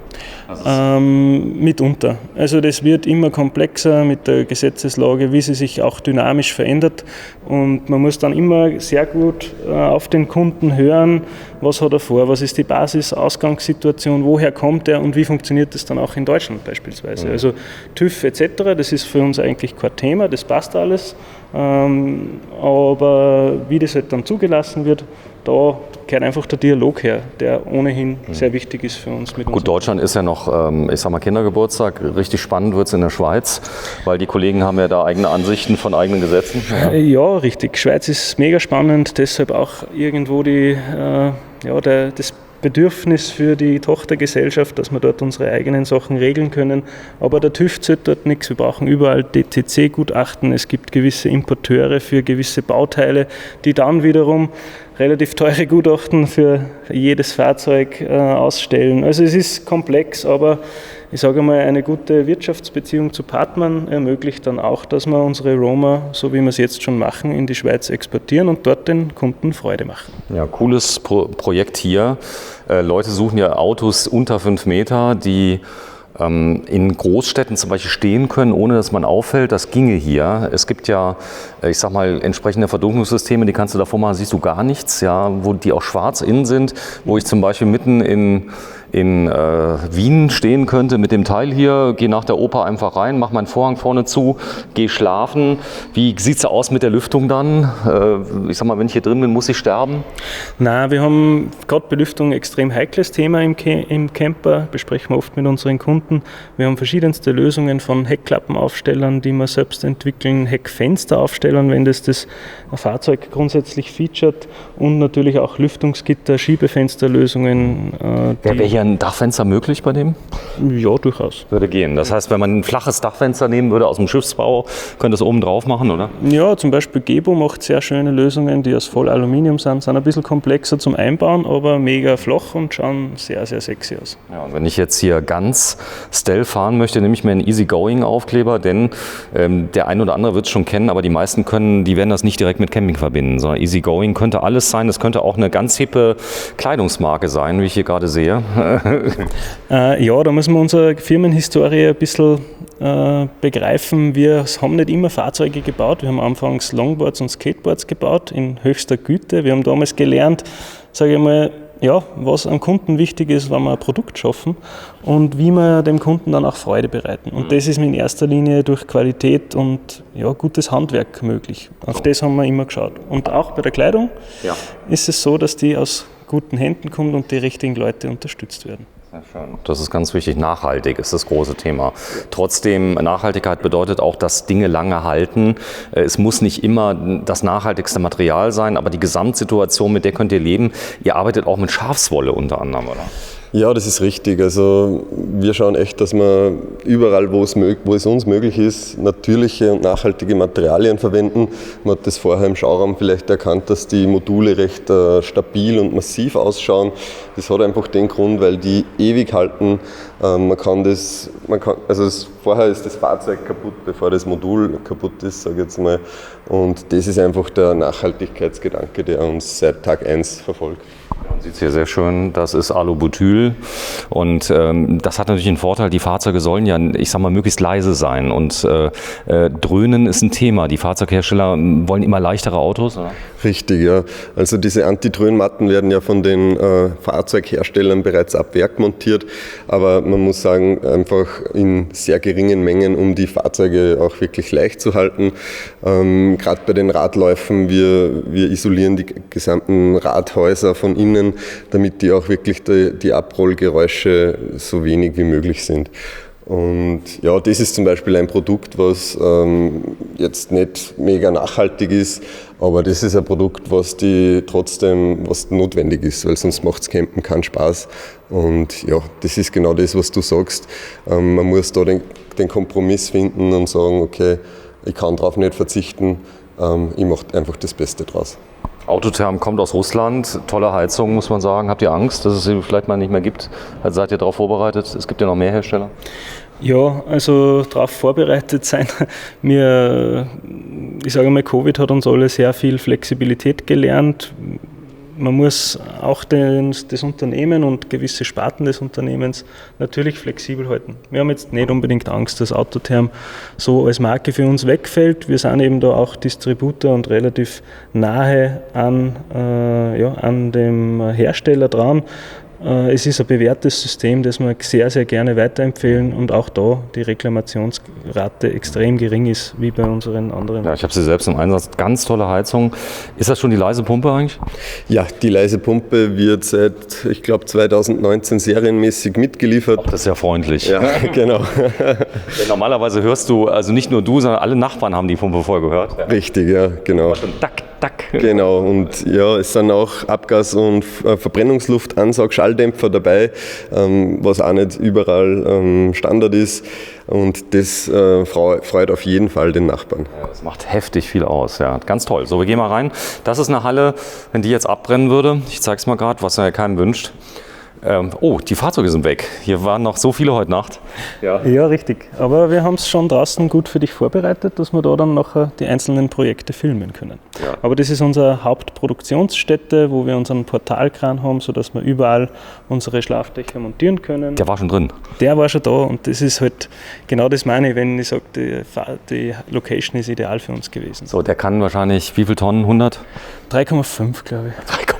Mitunter. Also das wird immer komplexer mit der Gesetzeslage, wie sie sich auch dynamisch verändert. Und man muss dann immer sehr gut auf den Kunden hören, was hat er vor, was ist die Basis-Ausgangssituation, woher kommt er und wie funktioniert das dann auch in Deutschland beispielsweise. Also TÜV etc., das ist für uns eigentlich kein Thema, das passt alles. Aber wie das halt dann zugelassen wird, da gehört einfach der Dialog her, der ohnehin sehr wichtig ist für uns. Gut, Deutschland ist ja noch, ich sag mal, Kindergeburtstag. Richtig spannend wird es in der Schweiz, weil die Kollegen haben ja da eigene Ansichten von eigenen Gesetzen. Ja, richtig. Schweiz ist mega spannend, deshalb auch irgendwo das Bedürfnis für die Tochtergesellschaft, dass wir dort unsere eigenen Sachen regeln können. Aber der TÜV zählt dort nichts. Wir brauchen überall DTC-Gutachten. Es gibt gewisse Importeure für gewisse Bauteile, die dann wiederum relativ teure Gutachten für jedes Fahrzeug ausstellen. Also es ist komplex, aber ich sage mal, eine gute Wirtschaftsbeziehung zu Partnern ermöglicht dann auch, dass wir unsere Roma, so wie wir es jetzt schon machen, in die Schweiz exportieren und dort den Kunden Freude machen. Ja, cooles Projekt hier. Leute suchen ja Autos unter 5 Meter, die in Großstädten zum Beispiel stehen können, ohne dass man auffällt. Das ginge hier. Es gibt ja, ich sag mal, entsprechende Verdunklungssysteme, die kannst du davor machen, siehst du gar nichts, ja, wo die auch schwarz innen sind, wo ich zum Beispiel mitten in Wien stehen könnte mit dem Teil hier, gehe nach der Oper einfach rein, mache meinen Vorhang vorne zu, gehe schlafen. Wie sieht es aus mit der Lüftung dann? Ich sag mal, wenn ich hier drin bin, muss ich sterben? Na, wir haben gerade Belüftung ein extrem heikles Thema im Camper, besprechen wir oft mit unseren Kunden. Wir haben verschiedenste Lösungen von Heckklappenaufstellern, die wir selbst entwickeln, Heckfensteraufstellern, wenn das Fahrzeug grundsätzlich featuret, und natürlich auch Lüftungsgitter, Schiebefensterlösungen. Wäre hier ein Dachfenster möglich bei dem? Ja, durchaus. Würde gehen. Das heißt, wenn man ein flaches Dachfenster nehmen würde aus dem Schiffsbau, könnte es oben drauf machen, oder? Ja, zum Beispiel Gebo macht sehr schöne Lösungen, die aus Vollaluminium sind ein bisschen komplexer zum Einbauen, aber mega flach und schauen sehr, sehr sexy aus. Ja, und wenn ich jetzt hier ganz Stealth fahren möchte, nehme ich mir einen Easygoing-Aufkleber, denn der ein oder andere wird es schon kennen, aber die meisten die werden das nicht direkt mit Camping verbinden, sondern Easygoing könnte alles sein. Es könnte auch eine ganz hippe Kleidungsmarke sein, wie ich hier gerade sehe. Ja, da müssen wir unsere Firmenhistorie ein bisschen begreifen. Wir haben nicht immer Fahrzeuge gebaut. Wir haben anfangs Longboards und Skateboards gebaut in höchster Güte. Wir haben damals gelernt, sage ich mal, ja, was am Kunden wichtig ist, wenn wir ein Produkt schaffen und wie wir dem Kunden dann auch Freude bereiten. Und das ist in erster Linie durch Qualität und ja, gutes Handwerk möglich. Auf das haben wir immer geschaut. Und auch bei der Kleidung ist es so, dass die aus guten Händen kommt und die richtigen Leute unterstützt werden. Sehr schön. Das ist ganz wichtig. Nachhaltig ist das große Thema. Trotzdem, Nachhaltigkeit bedeutet auch, dass Dinge lange halten. Es muss nicht immer das nachhaltigste Material sein, aber die Gesamtsituation, mit der könnt ihr leben. Ihr arbeitet auch mit Schafswolle unter anderem, oder? Ja, das ist richtig. Also wir schauen echt, dass wir überall, wo es uns möglich ist, natürliche und nachhaltige Materialien verwenden. Man hat das vorher im Schauraum vielleicht erkannt, dass die Module recht stabil und massiv ausschauen. Das hat einfach den Grund, weil die ewig halten. Vorher ist das Fahrzeug kaputt, bevor das Modul kaputt ist, sage ich jetzt mal. Und das ist einfach der Nachhaltigkeitsgedanke, der uns seit Tag 1 verfolgt. Man sieht es hier sehr schön, das ist Alubutyl und das hat natürlich einen Vorteil, die Fahrzeuge sollen ja, ich sag mal, möglichst leise sein und Dröhnen ist ein Thema. Die Fahrzeughersteller wollen immer leichtere Autos, oder? Richtig, ja. Also diese Antidröhnmatten werden ja von den Fahrzeugherstellern bereits ab Werk montiert, aber man muss sagen, einfach in sehr geringen Mengen, um die Fahrzeuge auch wirklich leicht zu halten. Gerade bei den Radläufen, wir isolieren die gesamten Radhäuser von innen, damit die auch wirklich die Abrollgeräusche so wenig wie möglich sind. Und ja, das ist zum Beispiel ein Produkt, was jetzt nicht mega nachhaltig ist, aber das ist ein Produkt, was notwendig ist, weil sonst macht das Campen keinen Spaß. Und ja, das ist genau das, was du sagst. Man muss da den Kompromiss finden und sagen, okay, ich kann darauf nicht verzichten, ich mache einfach das Beste draus. Autotherm kommt aus Russland, tolle Heizung, muss man sagen. Habt ihr Angst, dass es sie vielleicht mal nicht mehr gibt? Also seid ihr darauf vorbereitet? Es gibt ja noch mehr Hersteller. Ja, also darauf vorbereitet sein. Ich sage mal, Covid hat uns alle sehr viel Flexibilität gelernt. Man muss auch das Unternehmen und gewisse Sparten des Unternehmens natürlich flexibel halten. Wir haben jetzt nicht unbedingt Angst, dass Autotherm so als Marke für uns wegfällt. Wir sind eben da auch Distributor und relativ nahe an dem Hersteller dran. Es ist ein bewährtes System, das wir sehr, sehr gerne weiterempfehlen und auch da die Reklamationsrate extrem gering ist, wie bei unseren anderen. Ja, ich habe sie selbst im Einsatz. Ganz tolle Heizung. Ist das schon die leise Pumpe eigentlich? Ja, die leise Pumpe wird seit, ich glaube, 2019 serienmäßig mitgeliefert. Das ist ja freundlich. Ja, genau. Ja, normalerweise hörst du, also nicht nur du, sondern alle Nachbarn haben die Pumpe vorher gehört. Ja. Richtig, ja, genau. Tack, tack. Genau, und ja, es sind auch Abgas- und Verbrennungsluft-Ansaugsschalldämpfer dabei, was auch nicht überall Standard ist. Und das freut auf jeden Fall den Nachbarn. Ja, das macht heftig viel aus, ja. Ganz toll. So, wir gehen mal rein. Das ist eine Halle, wenn die jetzt abbrennen würde. Ich zeige es mal gerade, was ja keinem wünscht. Die Fahrzeuge sind weg. Hier waren noch so viele heute Nacht. Ja, richtig. Aber wir haben es schon draußen gut für dich vorbereitet, dass wir da dann nachher die einzelnen Projekte filmen können. Ja. Aber das ist unsere Hauptproduktionsstätte, wo wir unseren Portalkran haben, sodass wir überall unsere Schlafdächer montieren können. Der war schon drin? Der war schon da und das ist halt genau das meine ich, wenn ich sage, die Location ist ideal für uns gewesen. So, der kann wahrscheinlich wie viele Tonnen? 100? 3,5 glaube ich. 3,5.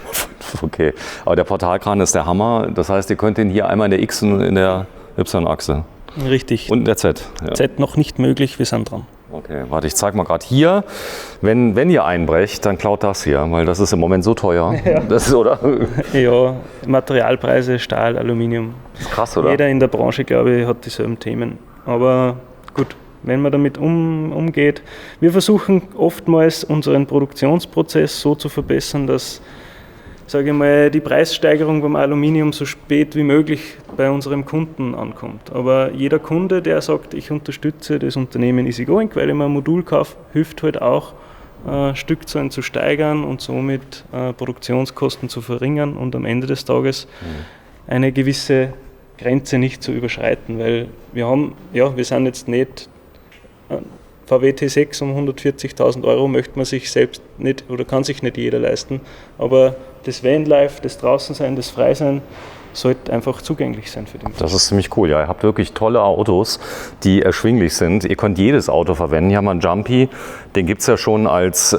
Okay, aber der Portalkran ist der Hammer. Das heißt, ihr könnt ihn hier einmal in der X- und in der Y-Achse. Richtig. Und in der Z. Ja. Z noch nicht möglich, wir sind dran. Okay, warte, ich zeige mal gerade hier. Wenn ihr einbrecht, dann klaut das hier, weil das ist im Moment so teuer. Ja. Das ist, oder? Ja, Materialpreise, Stahl, Aluminium. Das ist krass, oder? Jeder in der Branche, glaube ich, hat dieselben Themen. Aber gut, wenn man damit umgeht. Wir versuchen oftmals unseren Produktionsprozess so zu verbessern, dass, sage ich mal, die Preissteigerung beim Aluminium so spät wie möglich bei unserem Kunden ankommt. Aber jeder Kunde, der sagt, ich unterstütze das Unternehmen Easygoing, weil ich mir ein Modul kaufe, hilft halt auch, Stückzahlen zu steigern und somit Produktionskosten zu verringern und am Ende des Tages eine gewisse Grenze nicht zu überschreiten, weil wir sind jetzt nicht VW T6 um 140.000 Euro möchte man sich selbst nicht oder kann sich nicht jeder leisten, aber das Vanlife, das Draußensein, das Freisein sollte einfach zugänglich sein für den Das ist ziemlich cool, ja. Ihr habt wirklich tolle Autos, die erschwinglich sind. Ihr könnt jedes Auto verwenden. Hier haben wir einen Jumpy, den gibt es ja schon als,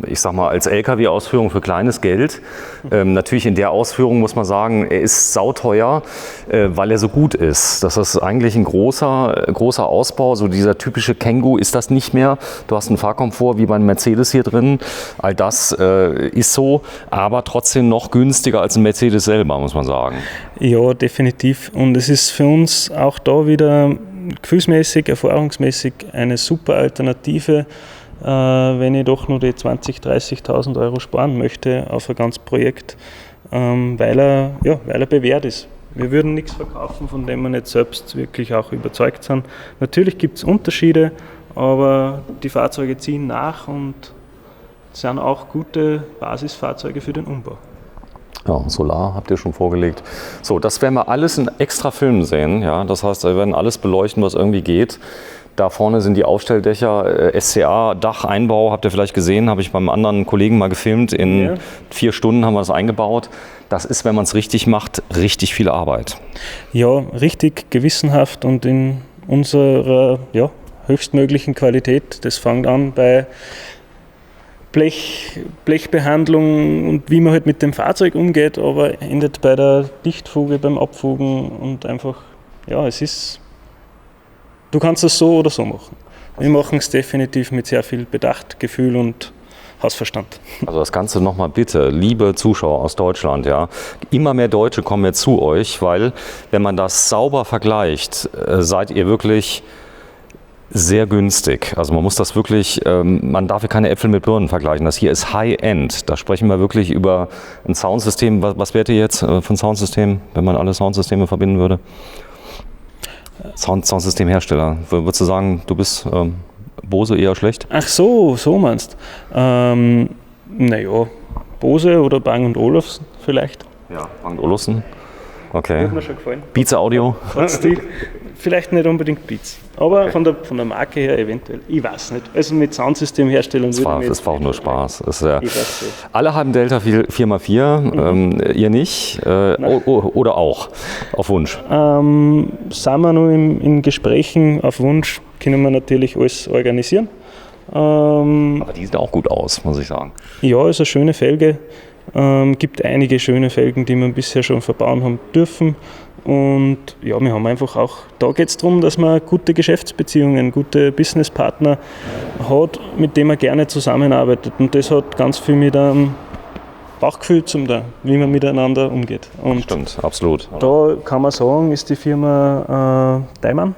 ich sag mal, als LKW-Ausführung für kleines Geld. Natürlich in der Ausführung muss man sagen, er ist sauteuer, weil er so gut ist. Das ist eigentlich ein großer Ausbau, so dieser typische Kangoo ist das nicht mehr. Du hast einen Fahrkomfort wie beim Mercedes hier drin. All das ist so, aber trotzdem noch günstiger als ein Mercedes selber, muss man sagen. Ja, definitiv. Und es ist für uns auch da wieder gefühlsmäßig, erfahrungsmäßig eine super Alternative, wenn ich doch nur die 20.000, 30.000 Euro sparen möchte auf ein ganzes Projekt, weil er bewährt ist. Wir würden nichts verkaufen, von dem wir nicht selbst wirklich auch überzeugt sind. Natürlich gibt es Unterschiede, aber die Fahrzeuge ziehen nach und sind auch gute Basisfahrzeuge für den Umbau. Ja, Solar habt ihr schon vorgelegt. So, das werden wir alles in extra Filmen sehen. Ja? Das heißt, wir werden alles beleuchten, was irgendwie geht. Da vorne sind die Aufstelldächer, SCA, Dacheinbau, habt ihr vielleicht gesehen, habe ich beim anderen Kollegen mal gefilmt. In 4 Stunden haben wir das eingebaut. Das ist, wenn man es richtig macht, richtig viel Arbeit. Ja, richtig gewissenhaft und in unserer höchstmöglichen Qualität. Das fängt an bei Blechbehandlung und wie man halt mit dem Fahrzeug umgeht, aber endet bei der Dichtfuge, beim Abfugen und einfach, du kannst es so oder so machen. Wir machen es definitiv mit sehr viel Bedacht, Gefühl und Hausverstand. Also das Ganze nochmal bitte, liebe Zuschauer aus Deutschland, ja, immer mehr Deutsche kommen jetzt zu euch, weil wenn man das sauber vergleicht, seid ihr wirklich sehr günstig. Also man muss das wirklich, man darf hier keine Äpfel mit Birnen vergleichen. Das hier ist High-End. Da sprechen wir wirklich über ein Soundsystem. Was wärt ihr jetzt für ein Soundsystem, wenn man alle Soundsysteme verbinden würde? Soundsystemhersteller. Würdest du sagen, du bist Bose eher schlecht? Ach so meinst du. Bose oder Bang & Olufsen vielleicht. Ja, Bang & Olufsen. Okay. Hat mir schon gefallen. Beats Audio? Vielleicht nicht unbedingt Beats, aber von der Marke her eventuell. Ich weiß nicht. Also mit Soundsystemherstellern würde ich Das war auch nur Spaß. Alle haben Delta 4x4, ihr nicht? Oder auch, auf Wunsch? Sind wir noch in Gesprächen, auf Wunsch können wir natürlich alles organisieren. Aber die sieht auch gut aus, muss ich sagen. Ja, ist eine schöne Felge. Gibt einige schöne Felgen, die wir bisher schon verbauen haben dürfen. Und ja, wir haben einfach auch, da geht es darum, dass man gute Geschäftsbeziehungen, gute Businesspartner hat, mit denen man gerne zusammenarbeitet. Und das hat ganz viel mit einem Bauchgefühl zu tun, wie man miteinander umgeht. Und stimmt, absolut. Da kann man sagen, ist die Firma Deimann,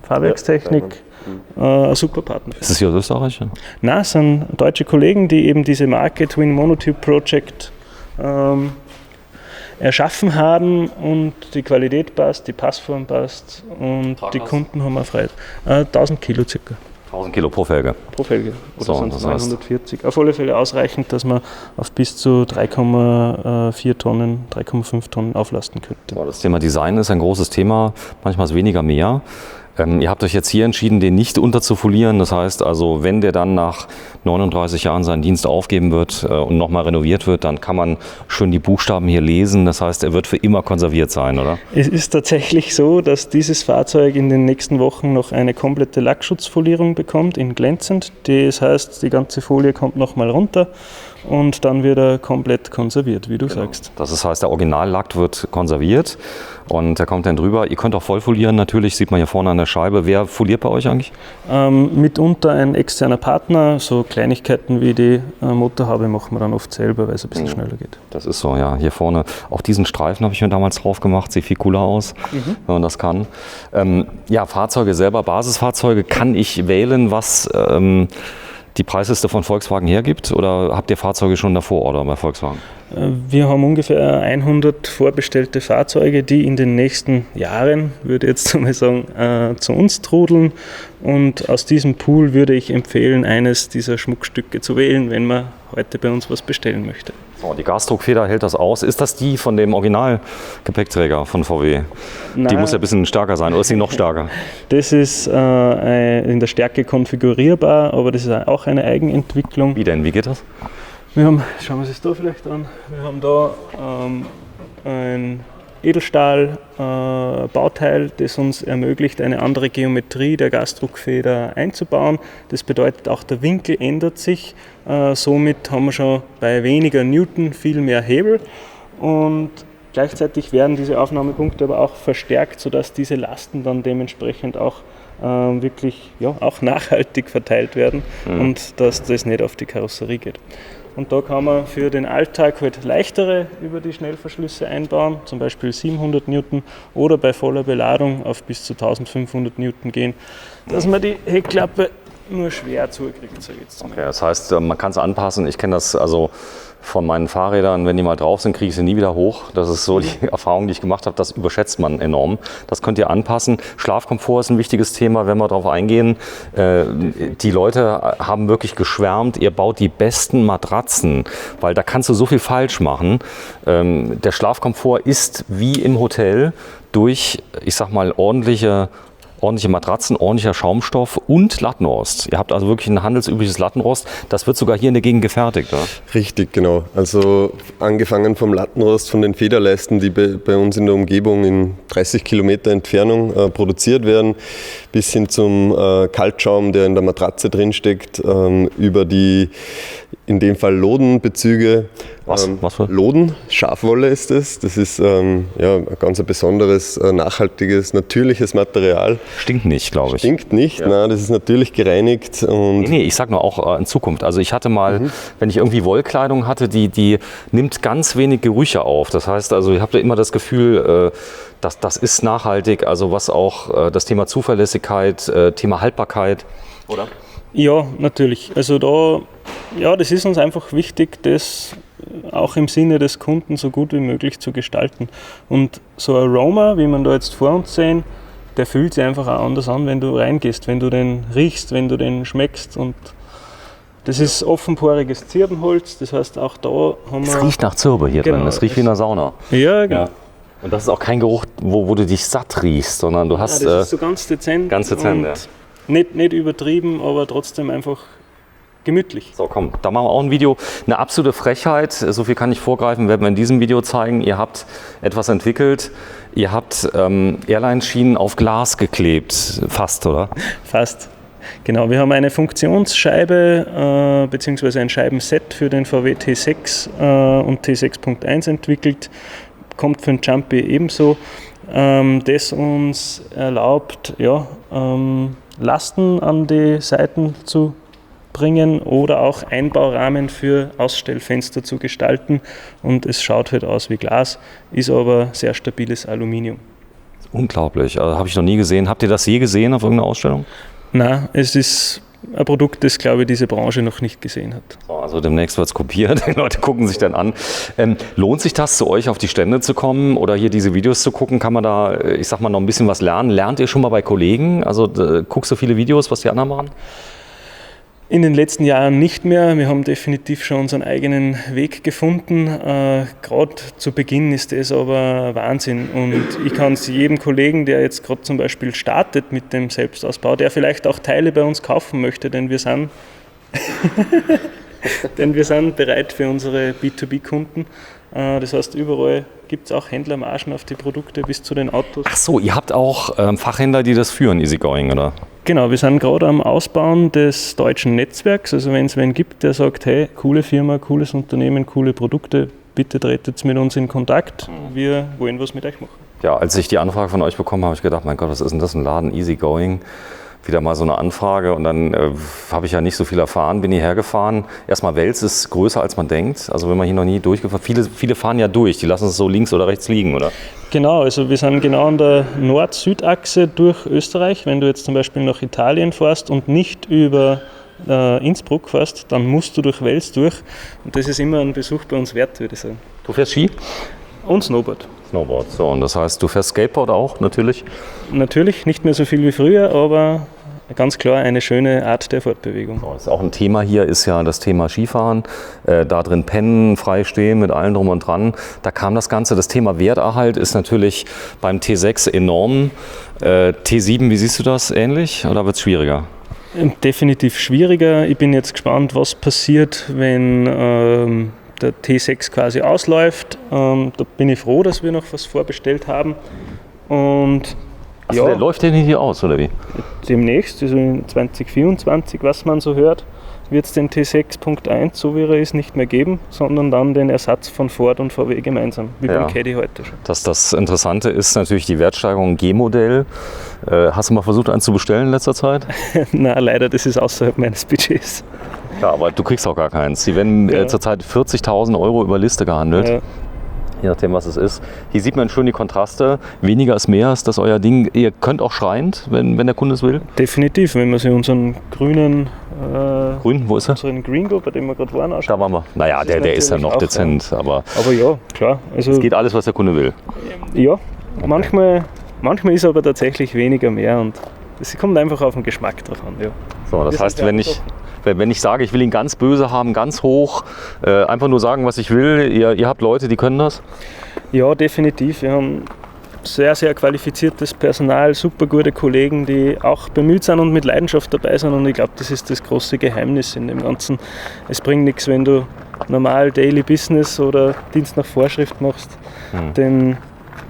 Fahrwerkstechnik, ein super Partner. Ist das hier aus Österreich? Nein, es sind deutsche Kollegen, die eben diese Marke Twin Monotube Project erschaffen haben und die Qualität passt, die Passform passt und die Kunden haben erfreut. 1000 Kilo circa. 1000 Kilo pro Felge. Pro Felge. Oder sonst 940. Auf alle Fälle ausreichend, dass man auf bis zu 3,4 Tonnen, 3,5 Tonnen auflasten könnte. Das Thema Design ist ein großes Thema, manchmal ist weniger mehr. Ihr habt euch jetzt hier entschieden, den nicht unterzufolieren. Das heißt also, wenn der dann nach 39 Jahren seinen Dienst aufgeben wird und nochmal renoviert wird, dann kann man schön die Buchstaben hier lesen. Das heißt, er wird für immer konserviert sein, oder? Es ist tatsächlich so, dass dieses Fahrzeug in den nächsten Wochen noch eine komplette Lackschutzfolierung bekommt, in glänzend. Das heißt, die ganze Folie kommt nochmal runter und dann wird er komplett konserviert, wie du sagst. Das heißt, der Originallack wird konserviert und der kommt dann drüber. Ihr könnt auch voll folieren, natürlich, sieht man hier vorne an der Scheibe. Wer foliert bei euch eigentlich? Mitunter ein externer Partner, so Kleinigkeiten wie die Motorhaube machen wir dann oft selber, weil es ein bisschen schneller geht. Das ist so, ja. Hier vorne, auch diesen Streifen habe ich mir damals drauf gemacht, sieht viel cooler aus, wenn man das kann. Fahrzeuge selber, Basisfahrzeuge, kann ich wählen, was die Preisliste von Volkswagen hergibt, oder habt ihr Fahrzeuge schon davor oder bei Volkswagen? Wir haben ungefähr 100 vorbestellte Fahrzeuge, die in den nächsten Jahren, würde ich jetzt mal sagen, zu uns trudeln. Und aus diesem Pool würde ich empfehlen, eines dieser Schmuckstücke zu wählen, wenn man heute bei uns was bestellen möchte. So, die Gasdruckfeder hält das aus. Ist das die von dem Original-Gepäckträger von VW? Nein. Die muss ja ein bisschen stärker sein, oder ist sie noch stärker? Das ist in der Stärke konfigurierbar, aber das ist auch eine Eigenentwicklung. Wie denn? Wie geht das? Wir haben, schauen wir uns das da vielleicht an, wir haben da ein Edelstahl-Bauteil, das uns ermöglicht, eine andere Geometrie der Gasdruckfeder einzubauen. Das bedeutet, auch der Winkel ändert sich. Somit haben wir schon bei weniger Newton viel mehr Hebel. Und gleichzeitig werden diese Aufnahmepunkte aber auch verstärkt, sodass diese Lasten dann dementsprechend auch wirklich auch nachhaltig verteilt werden und dass das nicht auf die Karosserie geht. Und da kann man für den Alltag halt leichtere über die Schnellverschlüsse einbauen, zum Beispiel 700 Newton oder bei voller Beladung auf bis zu 1500 Newton gehen, dass man die Heckklappe nur schwer zukriegt. So jetzt okay, das heißt, man kann es anpassen. Ich kenne das also von meinen Fahrrädern, wenn die mal drauf sind, kriege ich sie nie wieder hoch. Das ist so die Erfahrung, die ich gemacht habe, das überschätzt man enorm. Das könnt ihr anpassen. Schlafkomfort ist ein wichtiges Thema, wenn wir darauf eingehen. Die Leute haben wirklich geschwärmt, ihr baut die besten Matratzen, weil da kannst du so viel falsch machen. Der Schlafkomfort ist wie im Hotel durch, ich sag mal, ordentliche Matratzen, ordentlicher Schaumstoff und Lattenrost. Ihr habt also wirklich ein handelsübliches Lattenrost. Das wird sogar hier in der Gegend gefertigt, oder? Richtig, genau. Also angefangen vom Lattenrost, von den Federleisten, die bei uns in der Umgebung in 30 Kilometer Entfernung produziert werden, bis hin zum Kaltschaum, der in der Matratze drinsteckt, über die, in dem Fall Lodenbezüge. Was für? Loden, Schafwolle ist es. Das ist ein ganz besonderes, nachhaltiges, natürliches Material. Stinkt nicht, glaube ich. Stinkt nicht, nein, das ist natürlich gereinigt. Und Nee, ich sag nur auch in Zukunft. Also ich hatte mal, wenn ich irgendwie Wollkleidung hatte, die nimmt ganz wenig Gerüche auf. Das heißt, also ich habe da immer das Gefühl, das ist nachhaltig. Also was auch das Thema Zuverlässigkeit, Thema Haltbarkeit, oder? Ja, natürlich. Also das ist uns einfach wichtig, das auch im Sinne des Kunden so gut wie möglich zu gestalten. Und so ein Aroma, wie man da jetzt vor uns sehen, der fühlt sich einfach auch anders an, wenn du reingehst, wenn du den riechst, wenn du den schmeckst. Und das ist offenporiges Zirbenholz, das heißt auch da haben wir... Es riecht nach Zirbe hier drin, es riecht wie in einer Sauna. Ja, genau. Ja. Und das ist auch kein Geruch, wo du dich satt riechst, sondern du hast... das ist so ganz dezent. Ganz dezent, und nicht übertrieben, aber trotzdem einfach gemütlich. So, komm, da machen wir auch ein Video. Eine absolute Frechheit, so viel kann ich vorgreifen, werden wir in diesem Video zeigen. Ihr habt etwas entwickelt, ihr habt Airline-Schienen auf Glas geklebt, fast, oder? Fast. Genau, wir haben eine Funktionsscheibe bzw. ein Scheibenset für den VW T6 und T6.1 entwickelt. Kommt für den Jumpy ebenso, das uns erlaubt, Lasten an die Seiten zu bringen oder auch Einbaurahmen für Ausstellfenster zu gestalten. Und es schaut halt aus wie Glas, ist aber sehr stabiles Aluminium. Unglaublich, also, habe ich noch nie gesehen. Habt ihr das je gesehen auf irgendeiner Ausstellung? Nein, es ist ein Produkt, das, glaube ich, diese Branche noch nicht gesehen hat. Also demnächst wird es kopiert, die Leute gucken sich dann an. Lohnt sich das, zu euch auf die Stände zu kommen oder hier diese Videos zu gucken? Kann man da, ich sag mal, noch ein bisschen was lernen? Lernt ihr schon mal bei Kollegen? Also guckst du viele Videos, was die anderen machen? In den letzten Jahren nicht mehr. Wir haben definitiv schon unseren eigenen Weg gefunden. Gerade zu Beginn ist das aber Wahnsinn. Und ich kann es jedem Kollegen, der jetzt gerade zum Beispiel startet mit dem Selbstausbau, der vielleicht auch Teile bei uns kaufen möchte, denn wir sind, bereit für unsere B2B-Kunden. Das heißt, überall gibt es auch Händlermargen auf die Produkte bis zu den Autos. Ach so, ihr habt auch Fachhändler, die das führen, Easygoing, oder? Genau, wir sind gerade am Ausbauen des deutschen Netzwerks. Also wenn es wen gibt, der sagt, hey, coole Firma, cooles Unternehmen, coole Produkte, bitte tretet mit uns in Kontakt. Wir wollen was mit euch machen. Ja, als ich die Anfrage von euch bekommen habe, habe ich gedacht, mein Gott, was ist denn das, ein Laden, Easygoing? Wieder mal so eine Anfrage und dann habe ich ja nicht so viel erfahren, bin hierher gefahren. Erstmal, Wels ist größer als man denkt, also wenn man hier noch nie durchgefahren, viele fahren ja durch, die lassen es so links oder rechts liegen, oder? Genau, also wir sind genau an der Nord-Süd-Achse durch Österreich. Wenn du jetzt zum Beispiel nach Italien fährst und nicht über Innsbruck fährst, dann musst du durch Wels durch und das ist immer ein Besuch bei uns wert, würde ich sagen. Du fährst Ski? Und Snowboard. Snowboard, so, und das heißt, du fährst Skateboard auch, natürlich? Natürlich, nicht mehr so viel wie früher, aber ganz klar eine schöne Art der Fortbewegung. So, ist auch ein Thema hier, ist ja das Thema Skifahren, da drin pennen, frei stehen, mit allem drum und dran. Da kam das Ganze, das Thema Werterhalt ist natürlich beim T6 enorm. T7, wie siehst du das, ähnlich oder wird es schwieriger? Definitiv schwieriger. Ich bin jetzt gespannt, was passiert, wenn der T6 quasi ausläuft. Da bin ich froh, dass wir noch was vorbestellt haben. Und Also der läuft ja nicht hier aus, oder wie? demnächst, also in 2024, was man so hört, wird es den T6.1, so wie er ist, nicht mehr geben, sondern dann den Ersatz von Ford und VW gemeinsam, wie beim Caddy heute schon. Das Interessante ist natürlich die Wertsteigerung G-Modell. Hast du mal versucht, eins zu bestellen in letzter Zeit? Na, leider, das ist außerhalb meines Budgets. Ja, aber du kriegst auch gar keins. Die werden zurzeit 40.000 € über Liste gehandelt. Ja. Je nachdem, was es ist. Hier sieht man schön die Kontraste. Weniger ist mehr, ist das euer Ding. Ihr könnt auch schreiend, wenn der Kunde es will. Definitiv, wenn man sich unseren grünen Grün, wo ist er? unseren Green Go, bei dem wir gerade waren, anschaut. Da waren wir. Naja, der ist ja natürlich noch auch, dezent. Aber Aber ja, klar. Also, es geht alles, was der Kunde will. ja, manchmal ist aber tatsächlich weniger mehr und es kommt einfach auf den Geschmack drauf an. Ja. So, das heißt, wenn ich sage, ich will ihn ganz böse haben, ganz hoch, einfach nur sagen, was ich will, ihr habt Leute, die können das? Ja, definitiv. Wir haben sehr, sehr qualifiziertes Personal, super gute Kollegen, die auch bemüht sind und mit Leidenschaft dabei sind. Und ich glaube, das ist das große Geheimnis in dem Ganzen. Es bringt nichts, wenn du normal Daily Business oder Dienst nach Vorschrift machst, denn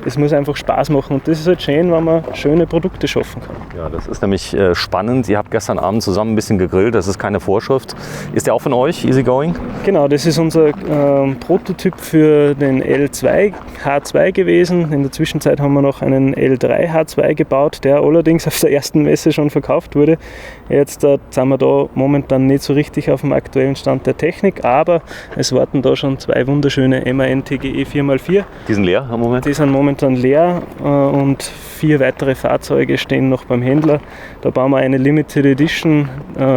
es muss einfach Spaß machen und das ist halt schön, wenn man schöne Produkte schaffen kann. Ja, das ist nämlich spannend. Ihr habt gestern Abend zusammen ein bisschen gegrillt, das ist keine Vorschrift. Ist der auch von euch, Easygoing? Genau, das ist unser Prototyp für den L2 H2 gewesen. In der Zwischenzeit haben wir noch einen L3 H2 gebaut, der allerdings auf der ersten Messe schon verkauft wurde. Jetzt sind wir da momentan nicht so richtig auf dem aktuellen Stand der Technik, aber es warten da schon zwei wunderschöne MAN TGE 4x4. Die sind leer am Moment? Die sind momentan leer und 4 weitere Fahrzeuge stehen noch beim Händler. Da bauen wir eine Limited Edition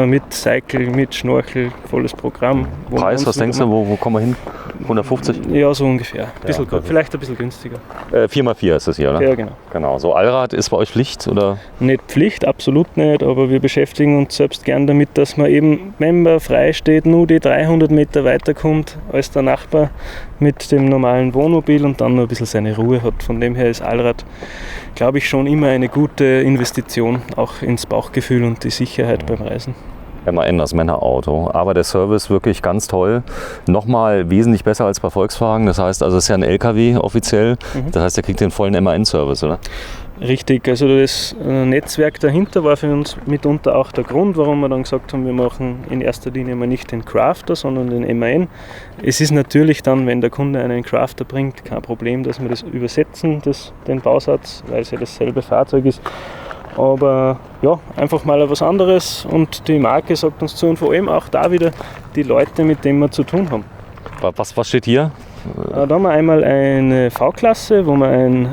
mit Cycle, mit Schnorchel, volles Programm. Preis, was denkst du, wo kommen wir hin? 150? Ja, so ungefähr. Vielleicht ein bisschen günstiger. 4x4 ist das hier, oder? Ja, genau. Genau. So Allrad ist bei euch Pflicht, oder? Nicht Pflicht, absolut nicht, aber wir beschäftigen uns selbst gern damit, dass man eben, wenn man frei steht, nur die 300 Meter weiterkommt als der Nachbar mit dem normalen Wohnmobil und dann nur ein bisschen seine Ruhe hat. Von dem her ist Allrad, glaube ich, schon immer eine gute Investition, auch ins Bauchgefühl und die Sicherheit beim Reisen. MAN, das Männerauto. Aber der Service wirklich ganz toll. Nochmal wesentlich besser als bei Volkswagen. Das heißt, also es ist ja ein LKW offiziell. Das heißt, der kriegt den vollen MAN-Service, oder? Richtig, also das Netzwerk dahinter war für uns mitunter auch der Grund, warum wir dann gesagt haben, wir machen in erster Linie mal nicht den Crafter, sondern den MAN. Es ist natürlich dann, wenn der Kunde einen Crafter bringt, kein Problem, dass wir das übersetzen, den Bausatz, weil es ja dasselbe Fahrzeug ist. Aber ja, einfach mal was anderes und die Marke sagt uns zu und vor allem auch da wieder die Leute, mit denen wir zu tun haben. Was steht hier? Da haben wir einmal eine V-Klasse, wo wir ein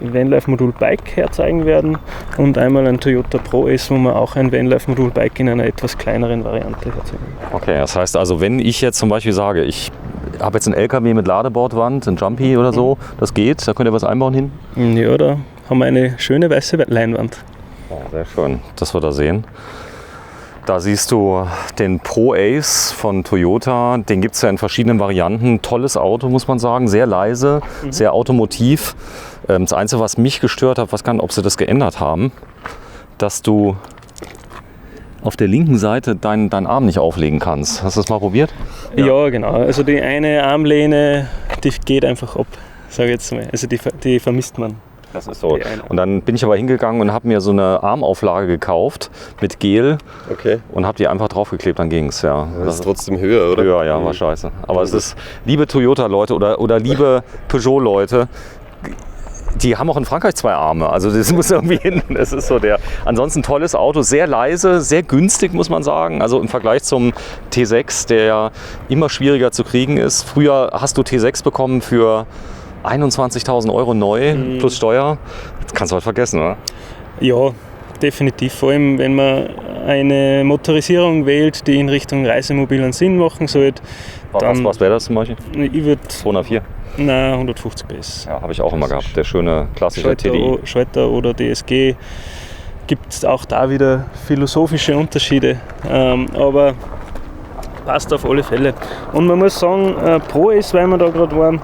Vanlife-Modul Bike herzeigen werden und einmal ein Toyota Pro S, wo wir auch ein Vanlife-Modul Bike in einer etwas kleineren Variante herzeigen. Okay, das heißt also, wenn ich jetzt zum Beispiel sage, ich habe jetzt einen LKW mit Ladebordwand, ein Jumpy oder so, das geht, da könnt ihr was einbauen hin? Ja, da haben wir eine schöne weiße Leinwand. Oh, sehr schön, das wir da sehen. Da siehst du den Pro Ace von Toyota, den gibt es ja in verschiedenen Varianten. Tolles Auto, muss man sagen, sehr leise, sehr automotiv. Das Einzige, was mich gestört hat, weiß gar nicht, ob sie das geändert haben, dass du auf der linken Seite deinen Arm nicht auflegen kannst. Hast du das mal probiert? Ja, genau. Also die eine Armlehne, die geht einfach ab, sage ich jetzt mal. Also die vermisst man. Das ist so. Und dann bin ich aber hingegangen und habe mir so eine Armauflage gekauft mit Gel und habe die einfach draufgeklebt, dann ging es. Ja. Das ist trotzdem höher, oder? Höher, ja, war scheiße. Aber es ist, liebe Toyota-Leute oder liebe Peugeot-Leute, die haben auch in Frankreich 2 Arme, also das muss irgendwie hin. Das ist so der. Ansonsten tolles Auto, sehr leise, sehr günstig, muss man sagen. Also im Vergleich zum T6, der ja immer schwieriger zu kriegen ist. Früher hast du T6 bekommen für 21.000 € neu plus Steuer. Das kannst du halt vergessen, oder? Ja, definitiv. Vor allem, wenn man eine Motorisierung wählt, die in Richtung Reisemobil einen Sinn machen sollte. Was wäre das zum Beispiel? Ich würde 204? Nein, 150 PS. Ja, habe ich auch immer gehabt. Der schöne klassische TDI. Schalter oder DSG. Gibt es auch da wieder philosophische Unterschiede. Aber passt auf alle Fälle. Und man muss sagen, Pro ist, weil wir da gerade waren,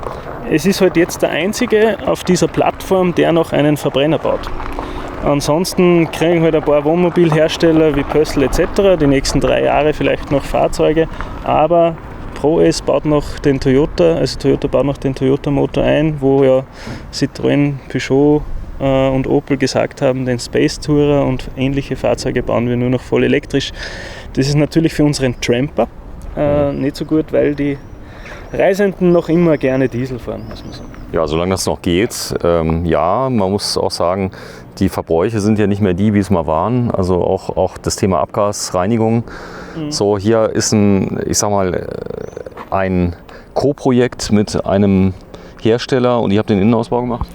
es ist halt jetzt der einzige auf dieser Plattform, der noch einen Verbrenner baut. Ansonsten kriegen halt ein paar Wohnmobilhersteller wie Pössl etc. die nächsten 3 Jahre vielleicht noch Fahrzeuge, aber Pro S baut noch den Toyota, also Toyota baut noch den Toyota-Motor ein, wo ja Citroën, Peugeot und Opel gesagt haben, den Space Tourer und ähnliche Fahrzeuge bauen wir nur noch voll elektrisch. Das ist natürlich für unseren Tramper nicht so gut, weil die Reisenden noch immer gerne Diesel fahren, muss man sagen. Ja, solange das noch geht, ja, man muss auch sagen, die Verbräuche sind ja nicht mehr die, wie es mal waren. Also auch das Thema Abgasreinigung. So, hier ist ein Co-Projekt mit einem Hersteller und ihr habt den Innenausbau gemacht?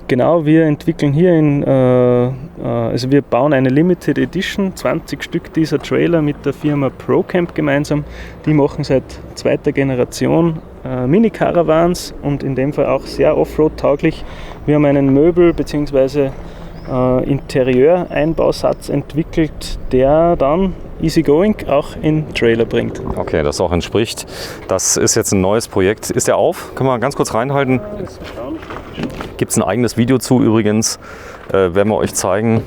Genau, wir entwickeln hier also wir bauen eine Limited Edition, 20 Stück dieser Trailer mit der Firma ProCamp gemeinsam. Die machen seit zweiter Generation Mini-Caravans und in dem Fall auch sehr Offroad-tauglich. Wir haben einen Möbel- bzw. Interieur-Einbausatz entwickelt, der dann easygoing auch in Trailer bringt. Okay, das auch entspricht. Das ist jetzt ein neues Projekt. Ist der auf? Können wir ganz kurz reinhalten? Gibt es ein eigenes Video zu übrigens, werden wir euch zeigen.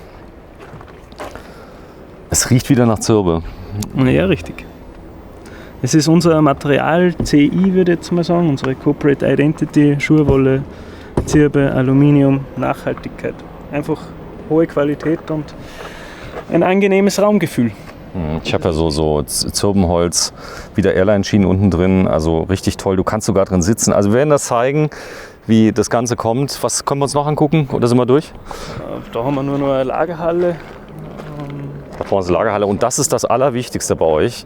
Es riecht wieder nach Zirbe. Ja, richtig. Es ist unser Material CI, würde ich jetzt mal sagen, unsere Corporate Identity, Schurwolle, Zirbe, Aluminium, Nachhaltigkeit. Einfach hohe Qualität und ein angenehmes Raumgefühl. Ich habe ja so Zirbenholz, wieder Airline-Schienen unten drin, also richtig toll. Du kannst sogar drin sitzen. Also wir werden das zeigen, wie das Ganze kommt. Was können wir uns noch angucken oder sind wir durch? Da haben wir nur noch eine Lagerhalle. Da vorne ist die Lagerhalle und das ist das Allerwichtigste bei euch,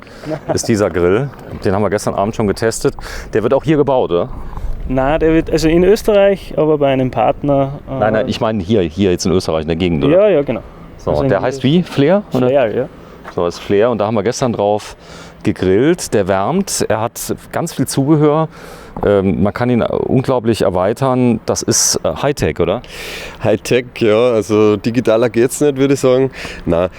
ist dieser Grill. Den haben wir gestern Abend schon getestet. Der wird auch hier gebaut, oder? Nein, der wird also in Österreich, aber bei einem Partner. Nein, ich meine hier jetzt in Österreich, in der Gegend, oder? Ja, genau. So, also der heißt wie? Flair? Oder? Flair, ja. So, das ist Flair und da haben wir gestern drauf gegrillt. Der wärmt, er hat ganz viel Zubehör. Man kann ihn unglaublich erweitern. Das ist Hightech, oder? Hightech, ja, also digitaler geht's nicht, würde ich sagen. Nein,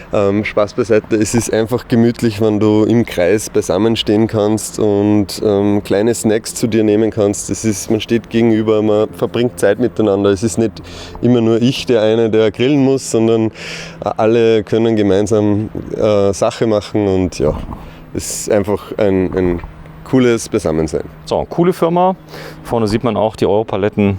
Spaß beiseite. Es ist einfach gemütlich, wenn du im Kreis beisammen stehen kannst und kleine Snacks zu dir nehmen kannst. Man steht gegenüber, man verbringt Zeit miteinander. Es ist nicht immer nur ich, der grillen muss, sondern alle können gemeinsam Sache machen und ja, es ist einfach ein cooles Beisammensein. So, coole Firma. Vorne sieht man auch die Europaletten.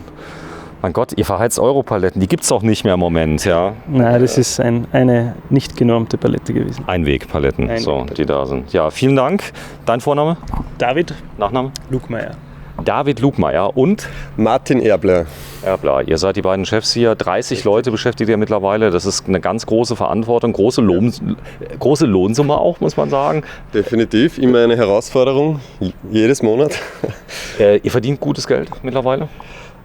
Mein Gott, ihr verheizt Europaletten, die gibt es doch nicht mehr im Moment, ja? Nein, das ist eine nicht genormte Palette gewesen. Einwegpaletten, die da sind. Ja, vielen Dank. Dein Vorname? David Nachname? Lugmeier. David Lugmeier und? Martin Erbler. Erbler. Ihr seid die beiden Chefs hier. 30 Leute beschäftigt ihr mittlerweile. Das ist eine ganz große Verantwortung, große Lohnsumme auch, muss man sagen. Definitiv, immer eine Herausforderung, jedes Monat. Ihr verdient gutes Geld mittlerweile?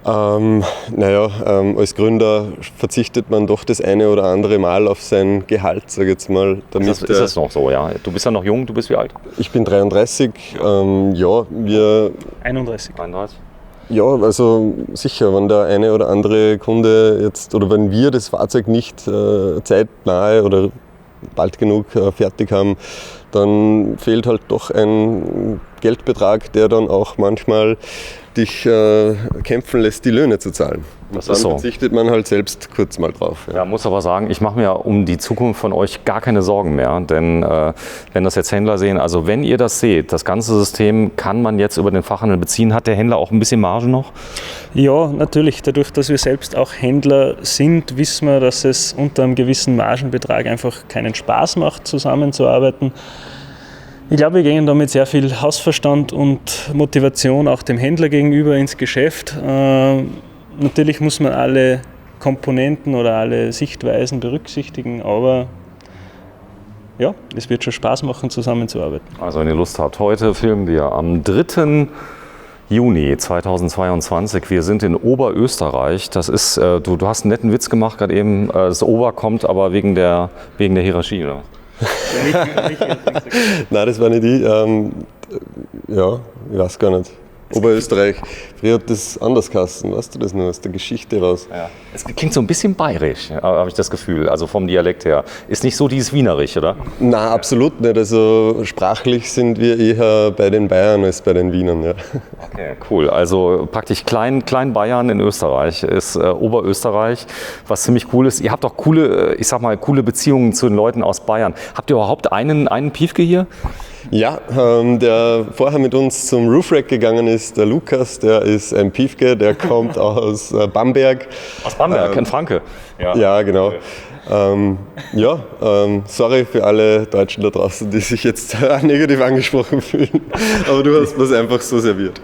Als Gründer verzichtet man doch das eine oder andere Mal auf sein Gehalt, sage ich jetzt mal. Ist das noch so, ja? Du bist ja noch jung, du bist wie alt? Ich bin 33, wir... 31. 31? Ja, also sicher, wenn der eine oder andere Kunde jetzt, oder wenn wir das Fahrzeug nicht zeitnahe oder bald genug fertig haben, dann fehlt halt doch ein Geldbetrag, der dann auch manchmal dich kämpfen lässt, die Löhne zu zahlen. Das dann ist so. verzichtet man halt selbst kurz mal drauf. Ja, muss aber sagen, ich mache mir um die Zukunft von euch gar keine Sorgen mehr. Denn wenn das jetzt Händler sehen, also wenn ihr das seht, das ganze System kann man jetzt über den Fachhandel beziehen. Hat der Händler auch ein bisschen Marge noch? Ja, natürlich. Dadurch, dass wir selbst auch Händler sind, wissen wir, dass es unter einem gewissen Margenbetrag einfach keinen Spaß macht, zusammenzuarbeiten. Ich glaube, wir gehen da mit sehr viel Hausverstand und Motivation auch dem Händler gegenüber ins Geschäft. Natürlich muss man alle Komponenten oder alle Sichtweisen berücksichtigen, aber ja, es wird schon Spaß machen, zusammenzuarbeiten. Also wenn ihr Lust habt, heute filmen wir am 3. Juni 2022. Wir sind in Oberösterreich. Das ist, du hast einen netten Witz gemacht gerade eben. Das Ober kommt aber wegen der Hierarchie, oder? Nein, das war nicht ich. Ich weiß gar nicht. Oberösterreich. Früher hat das anders geheißen, weißt du das nur aus der Geschichte raus? Ja. Es klingt so ein bisschen bayerisch, habe ich das Gefühl, also vom Dialekt her. Ist nicht so dieses Wienerisch, oder? Nein, absolut nicht. Also sprachlich sind wir eher bei den Bayern als bei den Wienern. Ja. Okay, cool. Also praktisch Klein-Bayern in Österreich ist Oberösterreich, was ziemlich cool ist. Ihr habt auch coole Beziehungen zu den Leuten aus Bayern. Habt ihr überhaupt einen Piefke hier? Ja, der vorher mit uns zum Roofrack gegangen ist, der Lukas, der ist ein Piefke, der kommt aus Bamberg. Aus Bamberg, in Franke. Ja, genau. Sorry für alle Deutschen da draußen, die sich jetzt negativ angesprochen fühlen, aber du hast das einfach so serviert.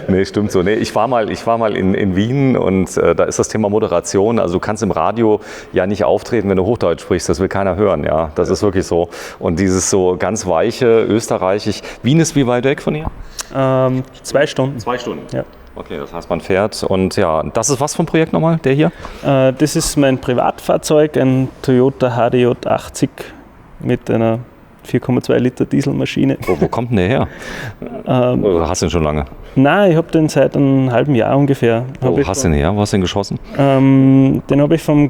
Nee, stimmt so. Nee, ich war mal in Wien und da ist das Thema Moderation. Also du kannst im Radio ja nicht auftreten, wenn du Hochdeutsch sprichst. Das will keiner hören. Ja, das ist wirklich so. Und dieses so ganz weiche Österreichisch. Wien ist wie weit weg von hier? 2 Stunden. 2 Stunden. Ja. Okay, das heißt, man fährt und ja, das ist was für ein Projekt nochmal, der hier? Das ist mein Privatfahrzeug, ein Toyota HDJ 80 mit einer 4,2 Liter Dieselmaschine. Wo kommt denn der her? Oder hast du den schon lange? Nein, ich habe den seit einem halben Jahr ungefähr. Wo hast du den her? Wo hast du den geschossen? Den habe ich vom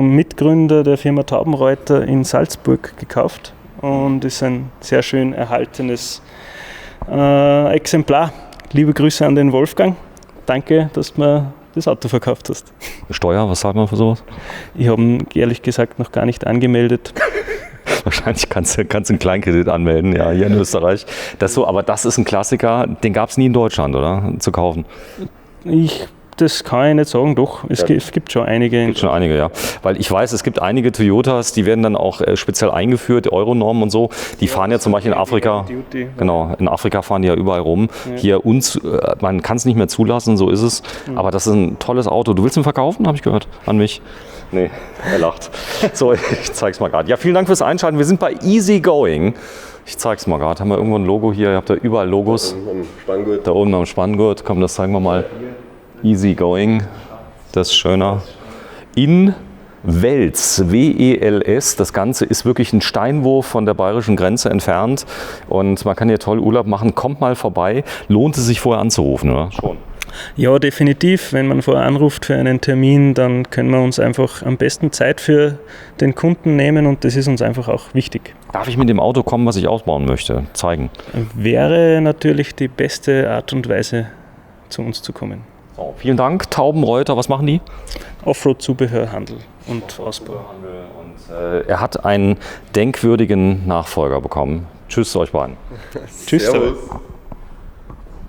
Mitgründer der Firma Taubenreuter in Salzburg gekauft und ist ein sehr schön erhaltenes Exemplar. Liebe Grüße an den Wolfgang. Danke, dass du mir das Auto verkauft hast. Steuer, was zahlt man für sowas? Ich habe ihn ehrlich gesagt noch gar nicht angemeldet. Wahrscheinlich kannst du einen Kleinkredit anmelden, ja, hier in Österreich. Aber das ist ein Klassiker, den gab es nie in Deutschland, oder? Zu kaufen. Das kann ich nicht sagen, doch. Es gibt schon einige. Es gibt schon einige, ja. Weil ich weiß, es gibt einige Toyotas, die werden dann auch speziell eingeführt, Euronormen und so. Die fahren ja zum Beispiel in Afrika. Genau, in Afrika fahren die ja überall rum. Ja. Hier man kann es nicht mehr zulassen, so ist es. Aber das ist ein tolles Auto. Du willst ihn verkaufen, habe ich gehört, an mich? Nee, er lacht. So, ich zeig's mal gerade. Ja, vielen Dank fürs Einschalten. Wir sind bei Easy Going. Ich zeig's mal gerade. Haben wir irgendwo ein Logo hier? Ihr habt da überall Logos. Da oben am Spanngurt. Komm, das zeigen wir mal. Easy Going, das ist schöner. In Wels, W-E-L-S, das Ganze ist wirklich ein Steinwurf von der bayerischen Grenze entfernt und man kann hier toll Urlaub machen. Kommt mal vorbei, lohnt es sich vorher anzurufen, oder? Schon. Ja, definitiv. Wenn man vorher anruft für einen Termin, dann können wir uns einfach am besten Zeit für den Kunden nehmen und das ist uns einfach auch wichtig. Darf ich mit dem Auto kommen, was ich ausbauen möchte, zeigen? Wäre natürlich die beste Art und Weise, zu uns zu kommen. So, vielen Dank. Taubenreuter, was machen die? Offroad-Zubehörhandel und Ausbau. Und er hat einen denkwürdigen Nachfolger bekommen. Tschüss euch beiden. Tschüss. Servus.